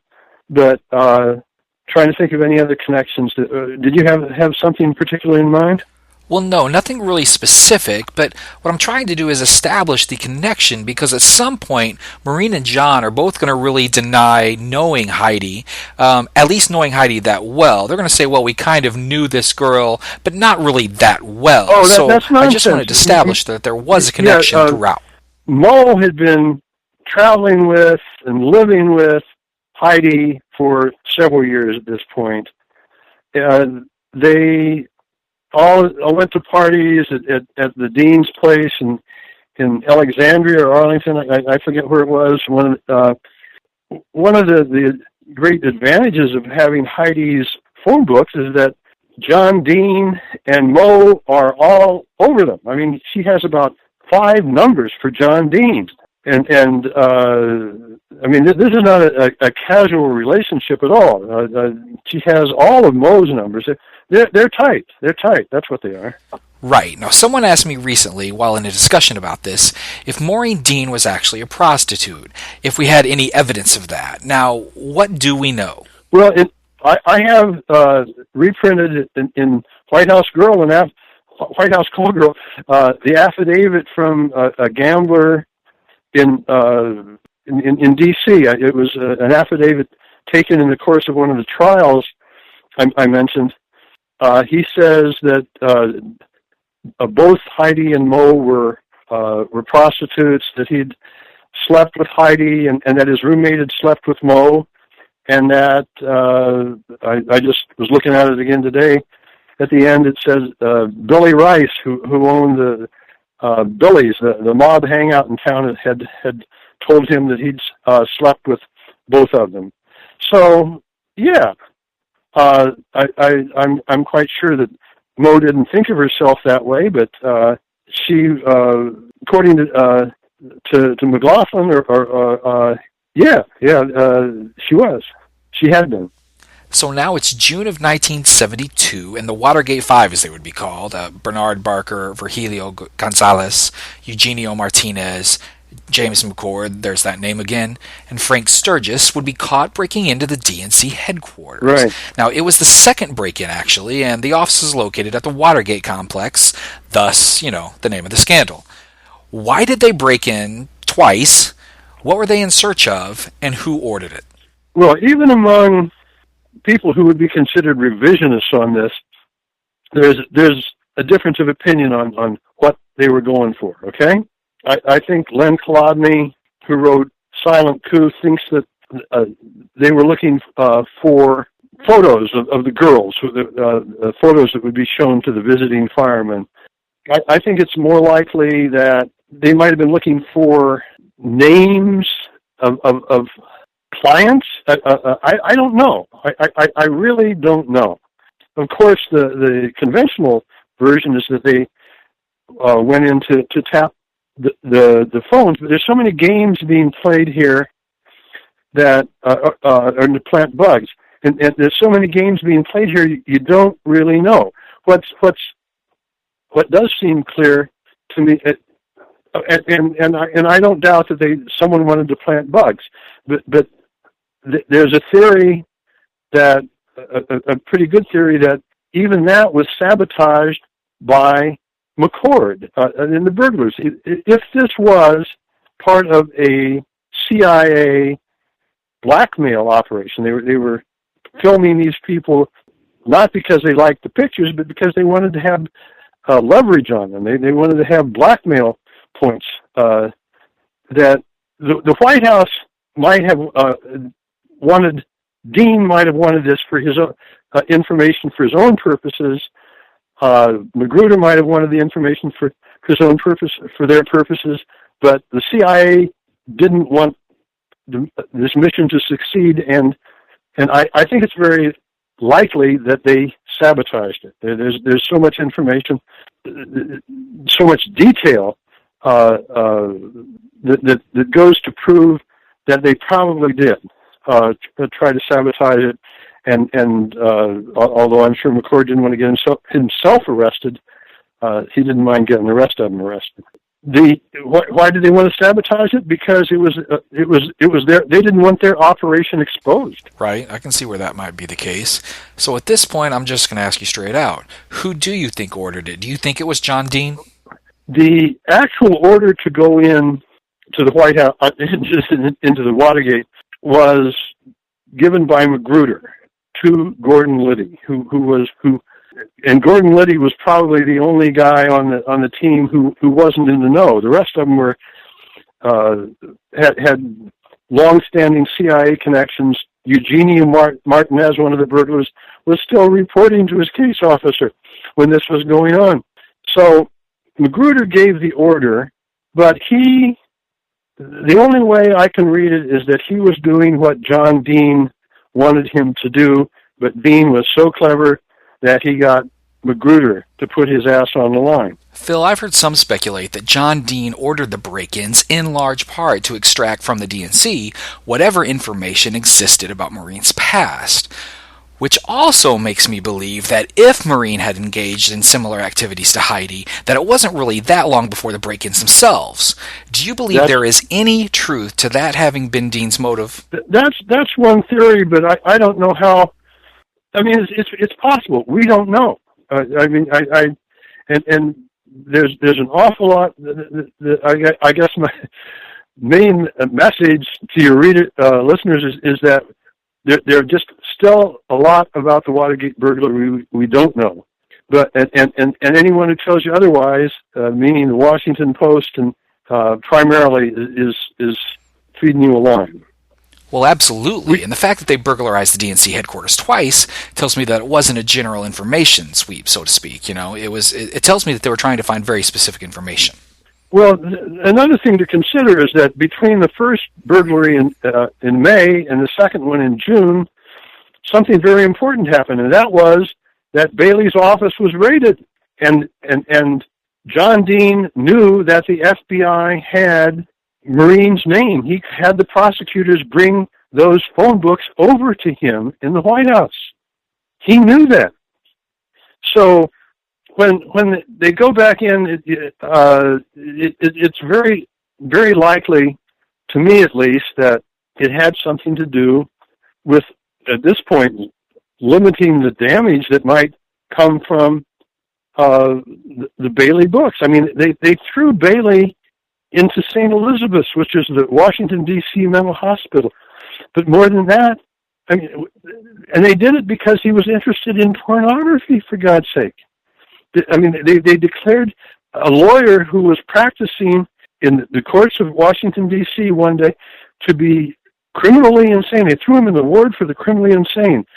but trying to think of any other connections. Did you have something particular in mind? Well, no, nothing really specific, but what I'm trying to do is establish the connection, because at some point, Maureen and John are both going to really deny knowing Heidi, at least knowing Heidi that well. They're going to say, well, we kind of knew this girl, but not really that well. Oh, that's nonsense. I just wanted to establish that there was a connection throughout. Mo had been traveling with and living with Heidi for several years at this point. They all went to parties at the Dean's place in Alexandria or Arlington. I forget where it was. One of the great advantages of having Heidi's phone books is that John Dean and Mo are all over them. I mean, she has about 5 numbers for John Dean. And I mean, this is not a casual relationship at all. She has all of Mo's numbers. They're tight. They're tight. That's what they are. Right. Now, someone asked me recently, while in a discussion about this, if Maureen Dean was actually a prostitute, if we had any evidence of that. Now, what do we know? Well, I have reprinted in White House Girl and White House Call Girl the affidavit from a gambler in D.C. It was an affidavit taken in the course of one of the trials I mentioned. He says that both Heidi and Mo were prostitutes, that he'd slept with Heidi and that his roommate had slept with Mo, and that I just was looking at it again today. At the end, it says Billy Rice, who owned the Billy's, the mob hangout in town, had told him that he'd slept with both of them. So, yeah, I'm quite sure that Mo didn't think of herself that way, but she, according to McLaughlin, she was. She had been. So now it's June of 1972, and the Watergate Five, as they would be called, Bernard Barker, Virgilio Gonzalez, Eugenio Martinez, James McCord, there's that name again, and Frank Sturgis would be caught breaking into the DNC headquarters. Right. Now, it was the second break-in, actually, and the office is located at the Watergate complex, thus, the name of the scandal. Why did they break in twice? What were they in search of, and who ordered it? Well, even among people who would be considered revisionists on this, there's a difference of opinion on what they were going for, okay? I think Len Kolodny, who wrote Silent Coup, thinks that they were looking for photos of the girls, photos that would be shown to the visiting firemen. I think it's more likely that they might have been looking for names of clients. I don't know. I really don't know. Of course, the conventional version is that they went in to tap the phones, but there's so many games being played here that are to plant bugs, and there's so many games being played here you don't really know. What does seem clear to me, and I don't doubt that someone wanted to plant bugs, but there's a theory that a pretty good theory that even that was sabotaged by McCord and the burglars. If this was part of a CIA blackmail operation, they were filming these people not because they liked the pictures, but because they wanted to have leverage on them. They wanted to have blackmail points. That the White House might have wanted. Dean might have wanted this for his own information for his own purposes. Magruder might have wanted the information for his own purpose, for their purposes, but the CIA didn't want this mission to succeed, and I think it's very likely that they sabotaged it. There's so much information, so much detail that goes to prove that they probably did try to sabotage it. And although I'm sure McCord didn't want to get himself arrested, he didn't mind getting the rest of them arrested. Why did they want to sabotage it? Because it was their, they didn't want their operation exposed. Right, I can see where that might be the case. So at this point, I'm just going to ask you straight out: who do you think ordered it? Do you think it was John Dean? The actual order to go in to the White House, into the Watergate, was given by Magruder to Gordon Liddy, and Gordon Liddy was probably the only guy on the team who wasn't in the know. The rest of them were had long-standing CIA connections. Eugenia Martinez, one of the burglars, was still reporting to his case officer when this was going on. So Magruder gave the order, but the only way I can read it is that he was doing what John Dean wanted him to do, but Dean was so clever that he got Magruder to put his ass on the line. Phil, I've heard some speculate that John Dean ordered the break-ins in large part to extract from the DNC whatever information existed about Maureen's past, which also makes me believe that if Maureen had engaged in similar activities to Heidi, that it wasn't really that long before the break-ins themselves. Do you believe there is any truth to that having been Dean's motive? That's one theory, but I don't know how. I mean, it's possible. We don't know. And there's an awful lot. I guess my main message to your listeners is that there are just still a lot about the Watergate burglary we don't know. But and anyone who tells you otherwise, meaning the Washington Post and primarily, is feeding you a line. Well, absolutely. And the fact that they burglarized the DNC headquarters twice tells me that it wasn't a general information sweep, so to speak. You know, it tells me that they were trying to find very specific information. Well, another thing to consider is that between the first burglary in May and the second one in June, something very important happened, and that was that Bailey's office was raided, and John Dean knew that the FBI had Maureen's name. He had the prosecutors bring those phone books over to him in the White House. He knew that. So when they go back in, it's very, very likely, to me at least, that it had something to do with, at this point, limiting the damage that might come from the Bailey books. I mean, they threw Bailey into St. Elizabeth's, which is the Washington, D.C. mental hospital. But more than that, I mean, and they did it because he was interested in pornography, for God's sake. I mean, they declared a lawyer who was practicing in the courts of Washington, D.C. one day to be criminally insane. They threw him in the ward for the criminally insane.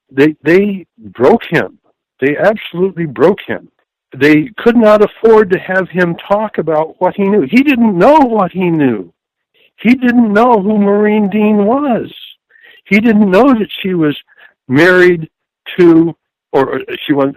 They broke him. They absolutely broke him. They could not afford to have him talk about what he knew. He didn't know what he knew. He didn't know who Maureen Dean was. He didn't know that she was married to, or she was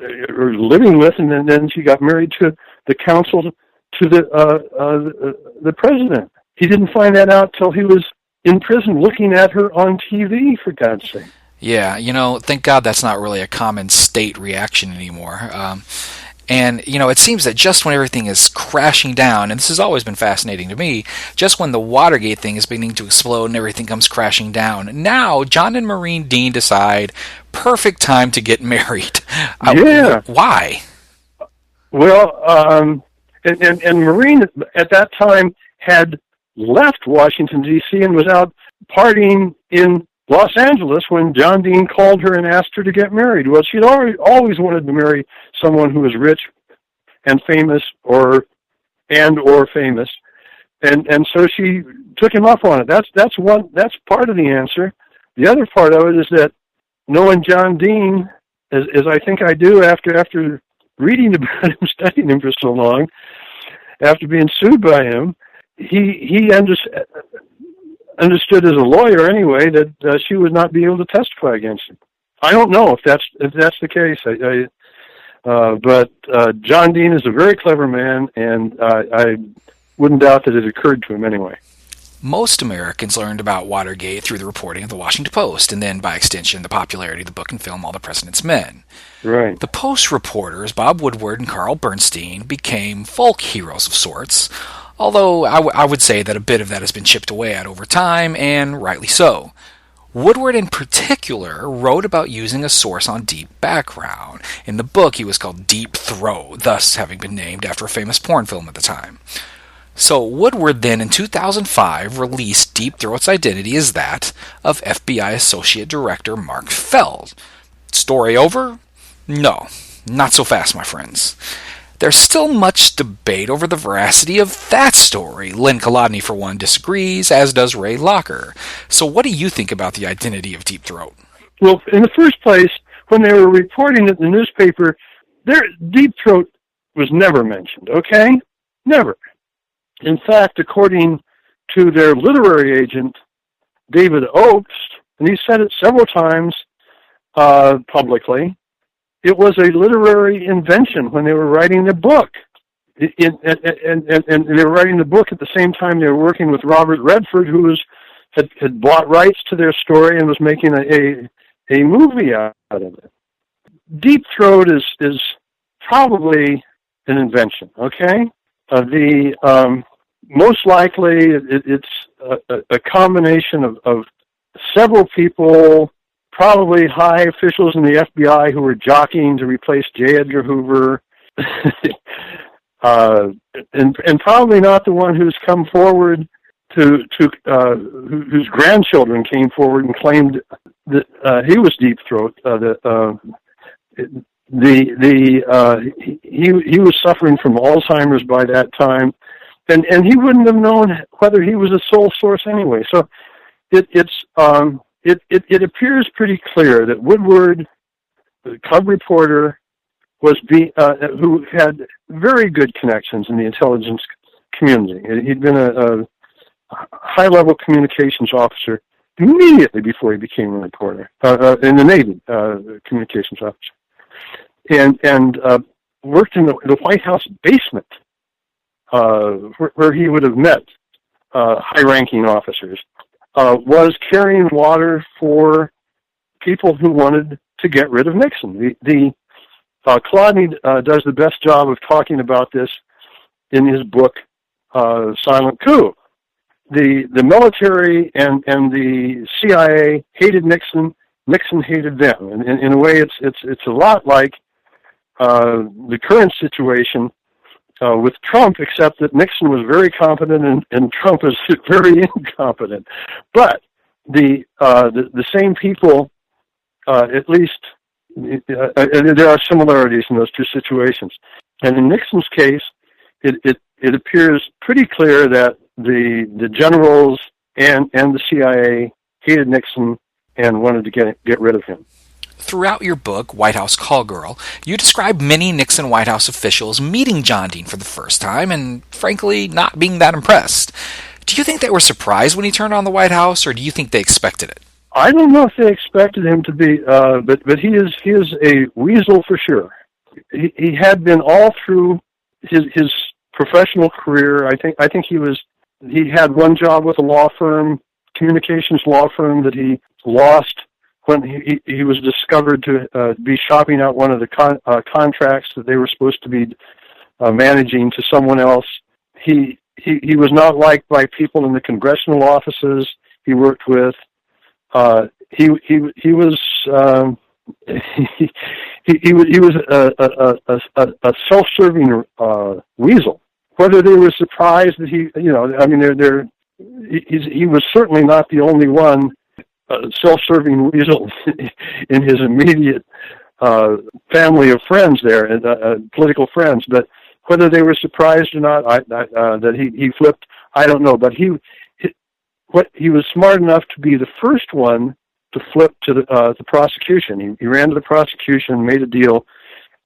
living with, and then she got married to the counsel to the president. He didn't find that out till he was in prison looking at her on TV, for God's sake. Yeah, you know, thank God that's not really a common state reaction anymore. And, you know, it seems that just when everything is crashing down, and this has always been fascinating to me, just when the Watergate thing is beginning to explode and everything comes crashing down, now John and Maureen Dean decide, perfect time to get married. Yeah. Why? Well, and Maureen at that time had left Washington, D.C. and was out partying in Los Angeles when John Dean called her and asked her to get married. Well, she'd always wanted to marry someone who was rich and famous or famous. And so she took him up on it. That's part of the answer. The other part of it is that knowing John Dean, as I think I do after reading about him, studying him for so long, after being sued by him, he understood as a lawyer anyway that she would not be able to testify against him. I don't know if that's the case. But John Dean is a very clever man, and I wouldn't doubt that it occurred to him anyway. Most Americans learned about Watergate through the reporting of the Washington Post, and then, by extension, the popularity of the book and film All the President's Men. Right. The Post reporters, Bob Woodward and Carl Bernstein, became folk heroes of sorts, although I would say that a bit of that has been chipped away at over time, and rightly so. Woodward in particular wrote about using a source on deep background. In the book, he was called Deep Throat, thus having been named after a famous porn film at the time. So Woodward then, in 2005, released Deep Throat's identity as that of FBI Associate Director Mark Feld. Story over? No, not so fast, my friends. There's still much debate over the veracity of that story. Lynn Kolodny, for one, disagrees, as does Ray Locker. So what do you think about the identity of Deep Throat? Well, in the first place, when they were reporting it in the newspaper, Deep Throat was never mentioned, okay? Never. In fact, according to their literary agent, David Oakes, and he said it several times publicly, it was a literary invention when they were writing the book. And they were writing the book at the same time they were working with Robert Redford, who had bought rights to their story and was making a movie out of it. Deep Throat is probably an invention, okay? Most likely it's a combination of several people, probably high officials in the FBI who were jockeying to replace J. Edgar Hoover, and probably not the one who's come forward whose grandchildren came forward and claimed that he was Deep Throat. He was suffering from Alzheimer's by that time, and he wouldn't have known whether he was a sole source anyway. So it appears pretty clear that Woodward, the cub reporter, who had very good connections in the intelligence community. He'd been a high-level communications officer immediately before he became a reporter in the Navy, communications officer, and worked in the White House basement, where he would have met high-ranking officers. Was carrying water for people who wanted to get rid of Nixon. Kolodny does the best job of talking about this in his book, Silent Coup. The military and the CIA hated Nixon. Nixon hated them. And in a way, it's a lot like the current situation with Trump, except that Nixon was very competent and Trump is very incompetent. But the same people, at least, there are similarities in those two situations. And in Nixon's case, it appears pretty clear that the generals and the CIA hated Nixon and wanted to get rid of him. Throughout your book, White House Call Girl, you describe many Nixon White House officials meeting John Dean for the first time and, frankly, not being that impressed. Do you think they were surprised when he turned on the White House, or do you think they expected it? I don't know if they expected him to be, but he is a weasel for sure. He had been all through his professional career. I think he had one job with a law firm, communications law firm, that he lost when he was discovered to be shopping out one of the contracts that they were supposed to be managing to someone else. He was not liked by people in the congressional offices he worked with. He was a self-serving weasel. Whether they were surprised that he was certainly not the only one. Self-serving weasel in his immediate family of friends there, and political friends. But whether they were surprised or not, that he flipped, I don't know. But he was smart enough to be the first one to flip to the prosecution. He ran to the prosecution, made a deal,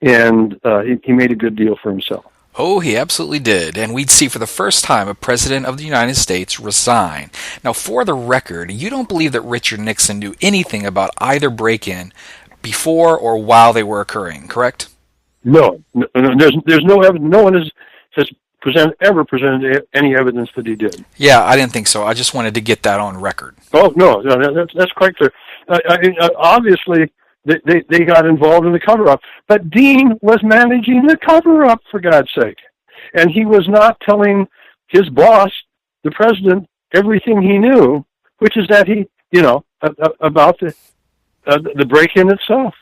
and he made a good deal for himself. Oh, he absolutely did, and we'd see for the first time a president of the United States resign. Now, for the record, you don't believe that Richard Nixon knew anything about either break-in before or while they were occurring, correct? No, there's no evidence. No one has ever presented any evidence that he did. Yeah, I didn't think so. I just wanted to get that on record. Oh, no, that's quite clear. Obviously, they got involved in the cover-up. But Dean was managing the cover-up, for God's sake. And he was not telling his boss, the president, everything he knew, which is that he, about the break-in itself.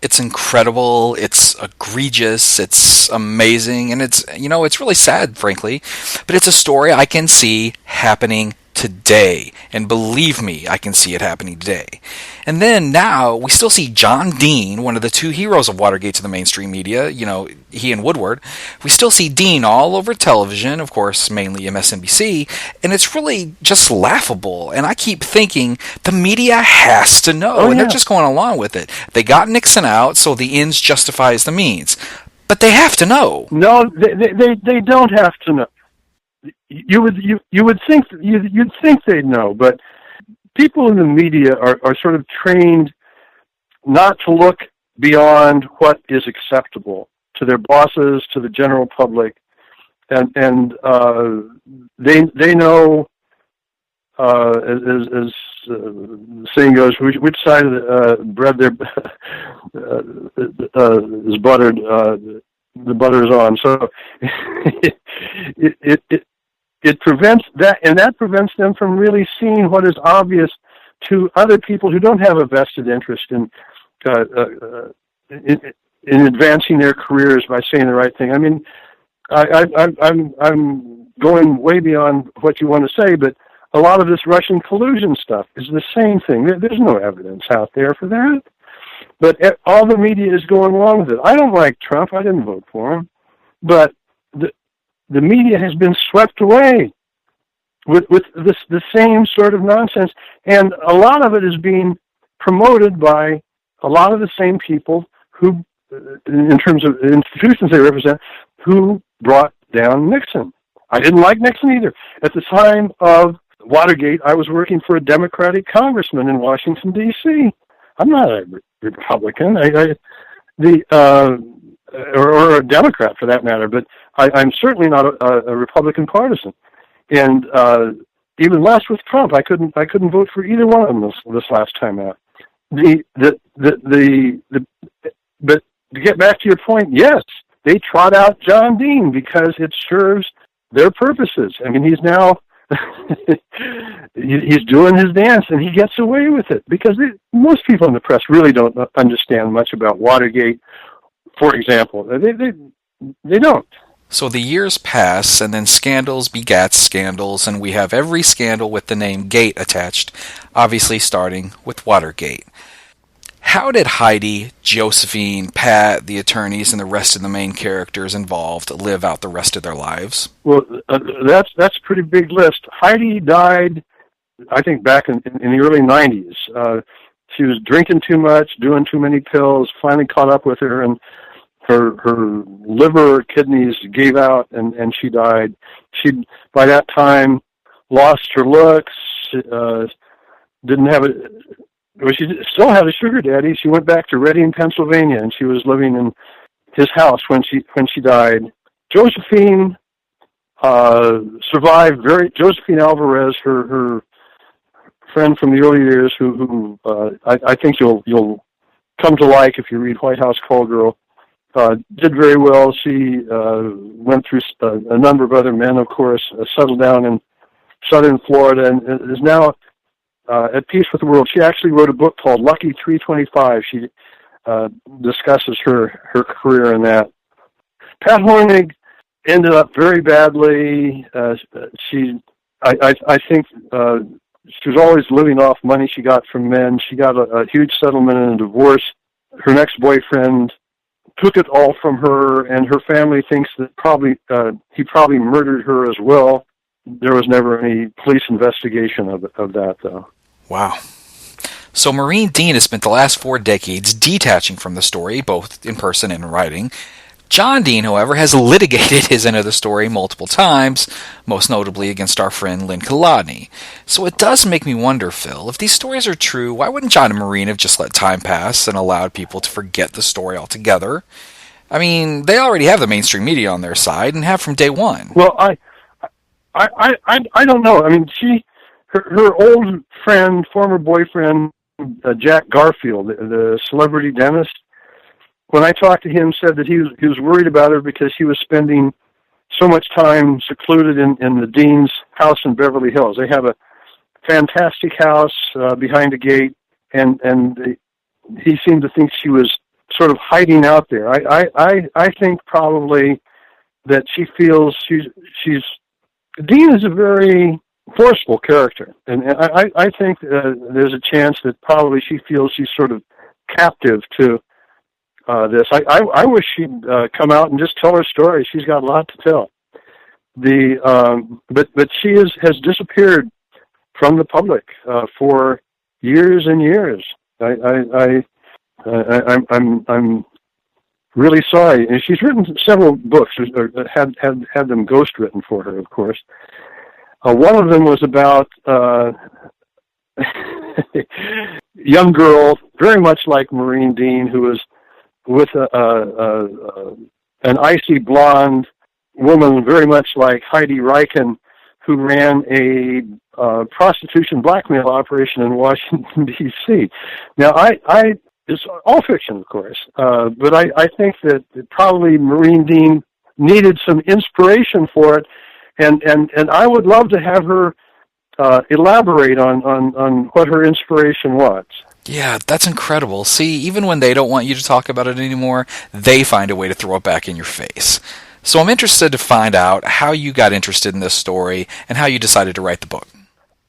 It's incredible, it's egregious, it's amazing, and it's really sad, frankly, but it's a story I can see happening today, and believe me, I can see it happening today. And then now we still see John Dean, one of the two heroes of Watergate to the mainstream media, he and Woodward. We still see Dean all over television, of course, mainly MSNBC, and it's really just laughable. And I keep thinking the media has to know, and they're just going along with it. They got Nixon out, so the ends justifies the means. But they have to know. No, they don't have to know. You would think you'd think they'd know, but people in the media are sort of trained not to look beyond what is acceptable to their bosses, to the general public, and they know, as the saying goes, which side of the bread is buttered, the butter is on. So it prevents that, and that prevents them from really seeing what is obvious to other people who don't have a vested interest in advancing their careers by saying the right thing. I mean, I'm going way beyond what you want to say, but a lot of this Russian collusion stuff is the same thing. There's no evidence out there for that. But all the media is going along with it. I don't like Trump. I didn't vote for him. But the media has been swept away with the same sort of nonsense. And a lot of it is being promoted by a lot of the same people who, in terms of institutions they represent, who brought down Nixon. I didn't like Nixon either. At the time of Watergate, I was working for a Democratic congressman in Washington, D.C. I'm not a Republican, or a Democrat for that matter, but I'm certainly not a Republican partisan. And even less with Trump, I couldn't vote for either one of them this last time out. But to get back to your point, yes, they trot out John Dean because it serves their purposes. I mean, he's now he's doing his dance, and he gets away with it because most people in the press really don't understand much about Watergate, for example. They don't. So the years pass, and then scandals begat scandals, and we have every scandal with the name Gate attached, obviously starting with Watergate. How did Heidi, Josephine, Pat, the attorneys, and the rest of the main characters involved live out the rest of their lives? Well, that's a pretty big list. Heidi died, I think, back in the early 90s. She was drinking too much, doing too many pills, finally caught up with her, and her liver, kidneys gave out, and she died. She, by that time, lost her looks, didn't have well, she still had a sugar daddy. She went back to Reading, Pennsylvania, and she was living in his house when she died. Josephine survived. Josephine Alvarez, her friend from the early years, who I think you'll come to like if you read White House Call Girl, did very well. She went through a number of other men, of course, settled down in southern Florida, and is now at peace with the world. She actually wrote a book called Lucky 325. She discusses her career in that. Pat Hornig ended up very badly. I think she was always living off money she got from men. She got a huge settlement in a divorce. Her next boyfriend took it all from her, and her family thinks that he probably murdered her as well. There was never any police investigation of that, though. Wow. So Maureen Dean has spent the last 4 decades detaching from the story, both in person and in writing. John Dean, however, has litigated his end of the story multiple times, most notably against our friend Lynn Kolodny. So it does make me wonder, Phil, if these stories are true, why wouldn't John and Maureen have just let time pass and allowed people to forget the story altogether? I mean, they already have the mainstream media on their side and have from day one. Well, I don't know. I mean, her old friend, former boyfriend, Jack Garfield, the celebrity dentist, when I talked to him, said that he was worried about her because he was spending so much time secluded in the Dean's house in Beverly Hills. They have a fantastic house behind a gate, and he seemed to think she was sort of hiding out there. I think probably that she feels she's Dean is a very forceful character, and I think there's a chance that probably she feels she's sort of captive to this. I wish she'd come out and just tell her story. She's got a lot to tell. But she has disappeared from the public for years and years. I'm really sorry. And she's written several books, or had them ghost written for her, of course. One of them was about a young girl, very much like Maureen Dean, who was with an icy blonde woman, very much like Heidi Ricken, who ran a prostitution blackmail operation in Washington, D.C. Now, it's all fiction, of course, but I think that probably Maureen Dean needed some inspiration for it, and I would love to have her elaborate on what her inspiration was. Yeah, that's incredible. See, even when they don't want you to talk about it anymore, they find a way to throw it back in your face. So I'm interested to find out how you got interested in this story and how you decided to write the book.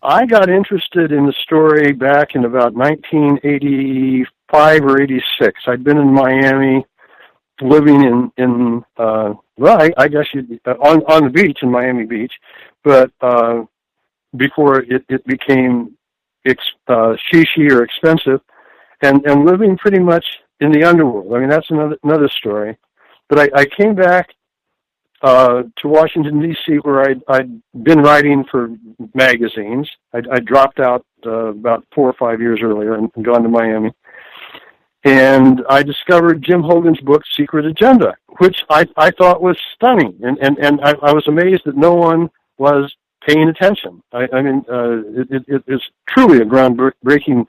I got interested in the story back in about 1985 or 86. I'd been in Miami, living in I guess on the beach, in Miami Beach, but before it became shishi or expensive, and living pretty much in the underworld. I mean, that's another story. But I came back to Washington, D.C., where I'd been writing for magazines. I dropped out about 4 or 5 years earlier and gone to Miami. And I discovered Jim Hogan's book, Secret Agenda, which I thought was stunning. And I was amazed that no one was paying attention. I mean, it is truly a groundbreaking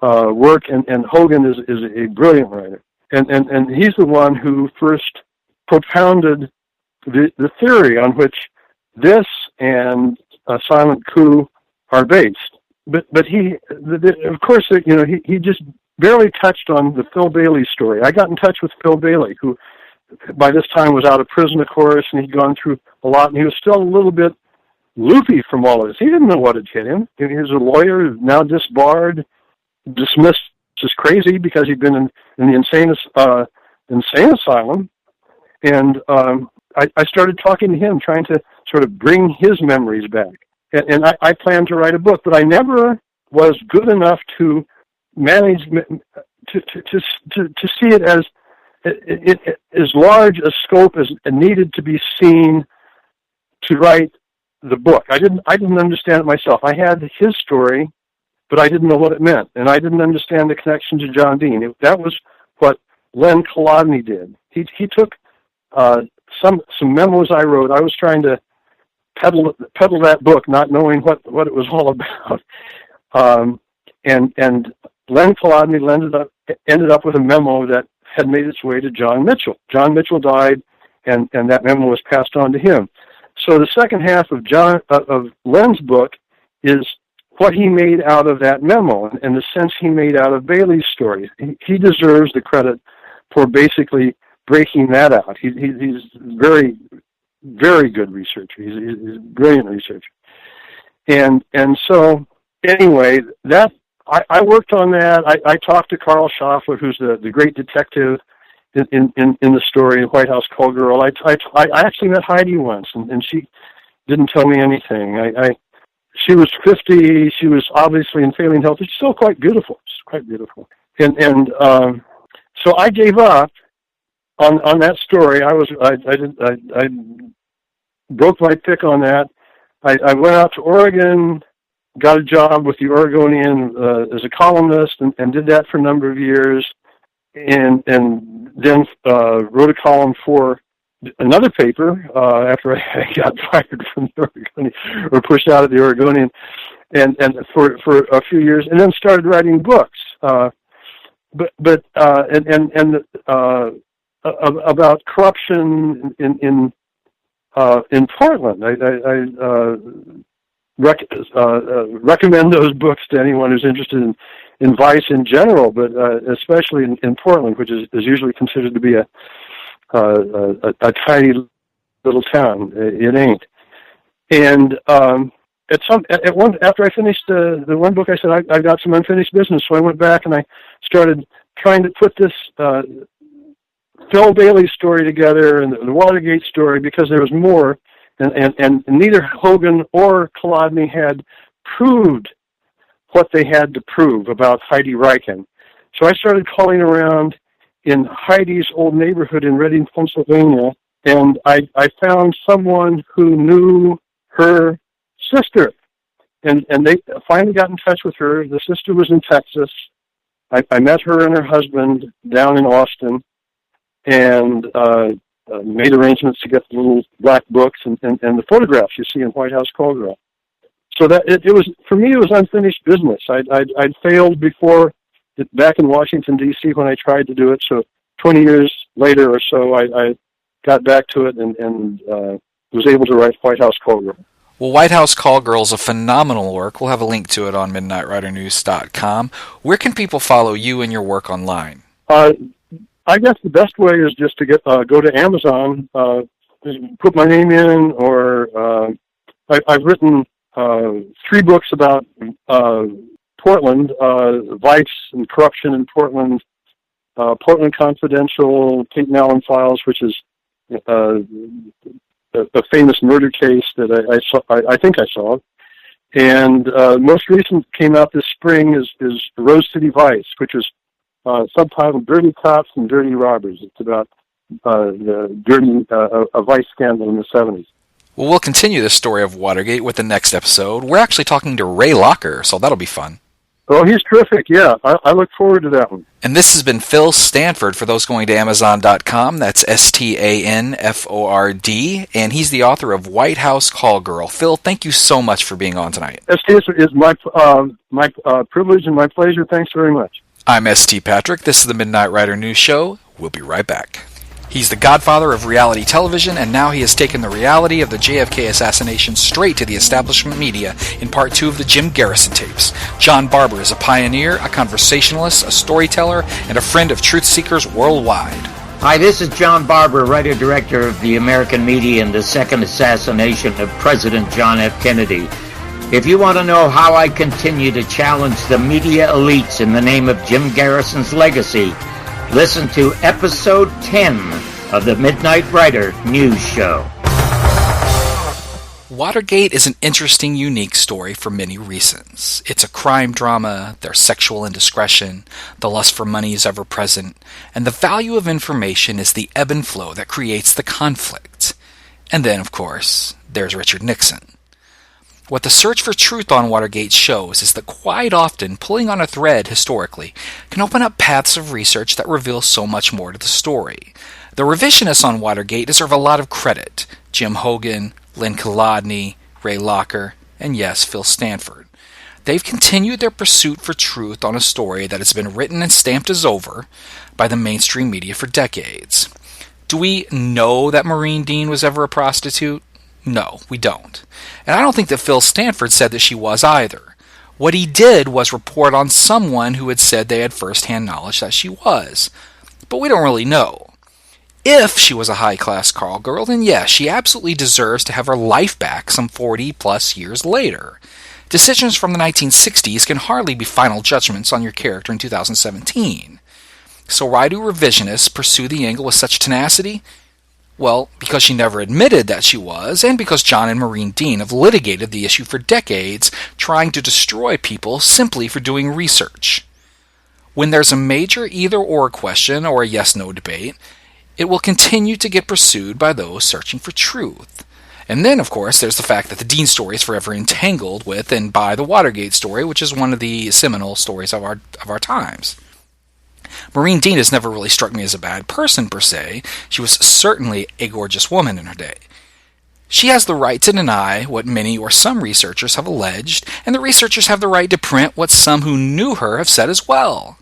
work, and Hogan is a brilliant writer. And he's the one who first propounded the theory on which this and a silent coup are based. But he, of course, he just barely touched on the Phil Bailey story. I got in touch with Phil Bailey, who by this time was out of prison, of course, and he'd gone through a lot, and he was still a little bit loopy from all of this. He didn't know what had hit him. He was a lawyer, now disbarred, dismissed as crazy because he'd been in the insane asylum. And I started talking to him, trying to sort of bring his memories back. And I planned to write a book, but I never was good enough to manage to see it as large a scope as needed to be seen to write the book. I didn't understand it myself. I had his story, but I didn't know what it meant, and I didn't understand the connection to John Dean. That was what Len Kolodny did. He took some memos I wrote. I was trying to peddle that book, not knowing what it was all about. And Len Kolodny ended up with a memo that had made its way to John Mitchell. John Mitchell died, and that memo was passed on to him. So the second half of Len's book is what he made out of that memo and the sense he made out of Bailey's story. He deserves the credit for basically breaking that out. He's very, very good researcher. He's a brilliant researcher. And so anyway, that I worked on that. I talked to Carl Schaffler, who's the great detective in the story, White House Call Girl. I actually met Heidi once, and she didn't tell me anything. She was 50. She was obviously in failing health. She's still quite beautiful. She's quite beautiful. And so I gave up on that story. I broke my pick on that. I went out to Oregon, got a job with the Oregonian as a columnist, and did that for a number of years. and then wrote a column for another paper after I got fired from the Oregonian, or pushed out of the Oregonian, and for a few years, and then started writing books. But about corruption in Portland. I recommend those books to anyone who's interested in vice in general, but especially in Portland, which is usually considered to be a tiny little town. It ain't. And after I finished the one book, I said I've got some unfinished business, so I went back and I started trying to put this Phil Bailey story together and the Watergate story, because there was more, and neither Hogan or Kolodny had proved what they had to prove about Heidi Ricken. So I started calling around in Heidi's old neighborhood in Reading, Pennsylvania, and I found someone who knew her sister, and they finally got in touch with her. The sister was in Texas. I met her and her husband down in Austin, and made arrangements to get the little black books and the photographs you see in White House Call Girl. So that it was, for me, it was unfinished business. I'd failed before, back in Washington, D.C. when I tried to do it. So 20 years later or so, I got back to it and was able to write White House Call Girl. Well, White House Call Girl is a phenomenal work. We'll have a link to it on MidnightRiderNews.com. Where can people follow you and your work online? I guess the best way is just to go to Amazon, put my name in, or I've written 3 books about Portland, vice and corruption in Portland, Portland Confidential, Peyton Allen Files, which is a famous murder case that I think I saw. And most recent came out this spring is Rose City Vice, which is subtitled Dirty Cops and Dirty Robbers. It's about a vice scandal in the 70s. Well, we'll continue this story of Watergate with the next episode. We're actually talking to Ray Locker, so that'll be fun. Oh, he's terrific, yeah. I look forward to that one. And this has been Phil Stanford, for those going to Amazon.com. That's STANFORD, and he's the author of White House Call Girl. Phil, thank you so much for being on tonight. ST is my privilege and my pleasure. Thanks very much. I'm ST Patrick. This is the Midnight Rider News Show. We'll be right back. He's the godfather of reality television, and now he has taken the reality of the JFK assassination straight to the establishment media in part 2 of the Jim Garrison tapes. John Barber is a pioneer, a conversationalist, a storyteller, and a friend of truth seekers worldwide. Hi, this is John Barber, writer-director of the American Media and the second assassination of President John F. Kennedy. If you want to know how I continue to challenge the media elites in the name of Jim Garrison's legacy, listen to episode 10 of the Midnight Rider News Show. Watergate is an interesting, unique story for many reasons. It's a crime drama, there's sexual indiscretion, the lust for money is ever present, and the value of information is the ebb and flow that creates the conflict. And then, of course, there's Richard Nixon. What the search for truth on Watergate shows is that quite often pulling on a thread historically can open up paths of research that reveal so much more to the story. The revisionists on Watergate deserve a lot of credit. Jim Hogan, Lynn Kolodny, Ray Locker, and yes, Phil Stanford. They've continued their pursuit for truth on a story that has been written and stamped as over by the mainstream media for decades. Do we know that Maureen Dean was ever a prostitute? No, we don't. And I don't think that Phil Stanford said that she was either. What he did was report on someone who had said they had first-hand knowledge that she was. But we don't really know. If she was a high-class call girl, then yes, she absolutely deserves to have her life back some 40-plus years later. Decisions from the 1960s can hardly be final judgments on your character in 2017. So why do revisionists pursue the angle with such tenacity? Well, because she never admitted that she was, and because John and Maureen Dean have litigated the issue for decades, trying to destroy people simply for doing research. When there's a major either-or question or a yes-no debate, it will continue to get pursued by those searching for truth. And then, of course, there's the fact that the Dean story is forever entangled with and by the Watergate story, which is one of the seminal stories of our times. Maureen Dean has never really struck me as a bad person per se. She was certainly a gorgeous woman in her day. She has the right to deny what many or some researchers have alleged, and the researchers have the right to print what some who knew her have said as well.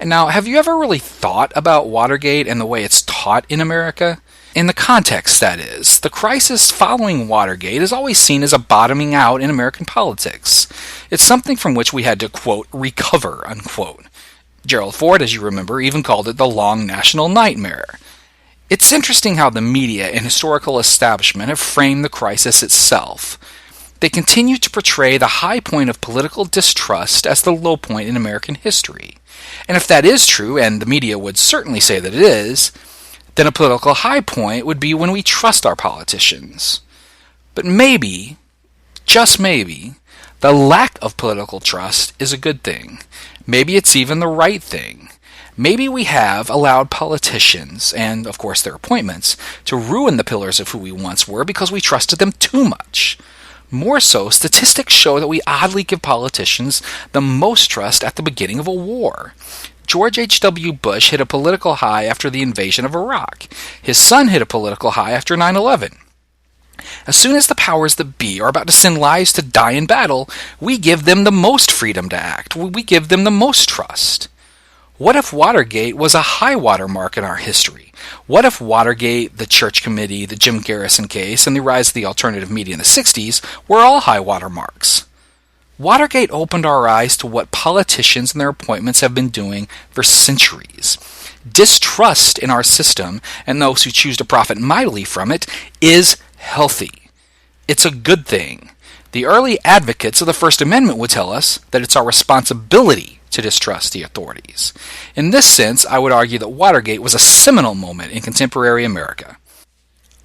And now, have you ever really thought about Watergate and the way it's taught in America? In the context, that is, the crisis following Watergate is always seen as a bottoming out in American politics. It's something from which we had to, quote, recover, unquote. Gerald Ford, as you remember, even called it the long national nightmare. It's interesting how the media and historical establishment have framed the crisis itself. They continue to portray the high point of political distrust as the low point in American history. And if that is true, and the media would certainly say that it is, then a political high point would be when we trust our politicians. But maybe, just maybe, the lack of political trust is a good thing. Maybe it's even the right thing. Maybe we have allowed politicians, and of course their appointments, to ruin the pillars of who we once were because we trusted them too much. More so, statistics show that we oddly give politicians the most trust at the beginning of a war. George H.W. Bush hit a political high after the invasion of Iraq. His son hit a political high after 9/11. As soon as the powers that be are about to send lives to die in battle, we give them the most freedom to act. We give them the most trust. What if Watergate was a high water mark in our history? What if Watergate, the Church Committee, the Jim Garrison case, and the rise of the alternative media in the 60s were all high water marks? Watergate opened our eyes to what politicians and their appointments have been doing for centuries. Distrust in our system, and those who choose to profit mightily from it, is healthy. It's a good thing. The early advocates of the First Amendment would tell us that it's our responsibility to distrust the authorities. In this sense, I would argue that Watergate was a seminal moment in contemporary America.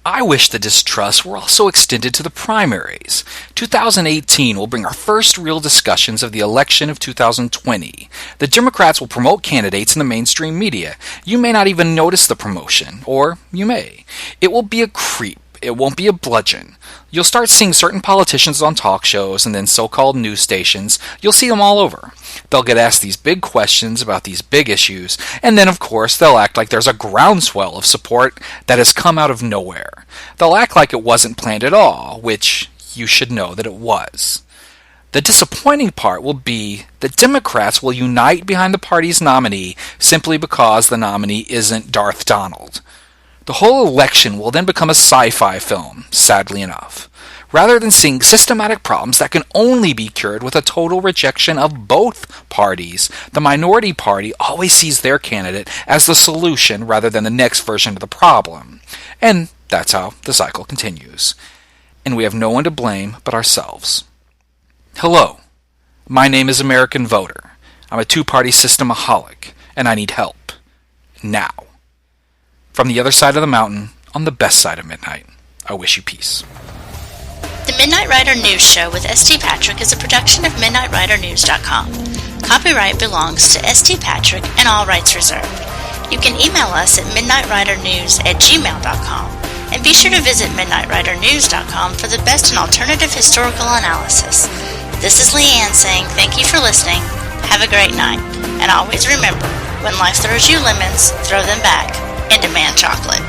I wish the distrust were also extended to the primaries. 2018 will bring our first real discussions of the election of 2020. The Democrats will promote candidates in the mainstream media. You may not even notice the promotion, or you may. It will be a creep. It won't be a bludgeon. You'll start seeing certain politicians on talk shows and then so-called news stations. You'll see them all over. They'll get asked these big questions about these big issues, and then, of course, they'll act like there's a groundswell of support that has come out of nowhere. They'll act like it wasn't planned at all, which you should know that it was. The disappointing part will be that Democrats will unite behind the party's nominee simply because the nominee isn't Darth Donald. The whole election will then become a sci-fi film, sadly enough. Rather than seeing systematic problems that can only be cured with a total rejection of both parties, the minority party always sees their candidate as the solution rather than the next version of the problem. And that's how the cycle continues. And we have no one to blame but ourselves. Hello, my name is American Voter. I'm a two-party systemaholic, and I need help. Now. From the other side of the mountain, on the best side of midnight, I wish you peace. The Midnight Rider News Show with St. Patrick is a production of MidnightRiderNews.com. Copyright belongs to St. Patrick and all rights reserved. You can email us at MidnightRiderNews@gmail.com, and be sure to visit MidnightRiderNews.com for the best in alternative historical analysis. This is Leanne saying thank you for listening, have a great night, and always remember, when life throws you lemons, throw them back and demand chocolate.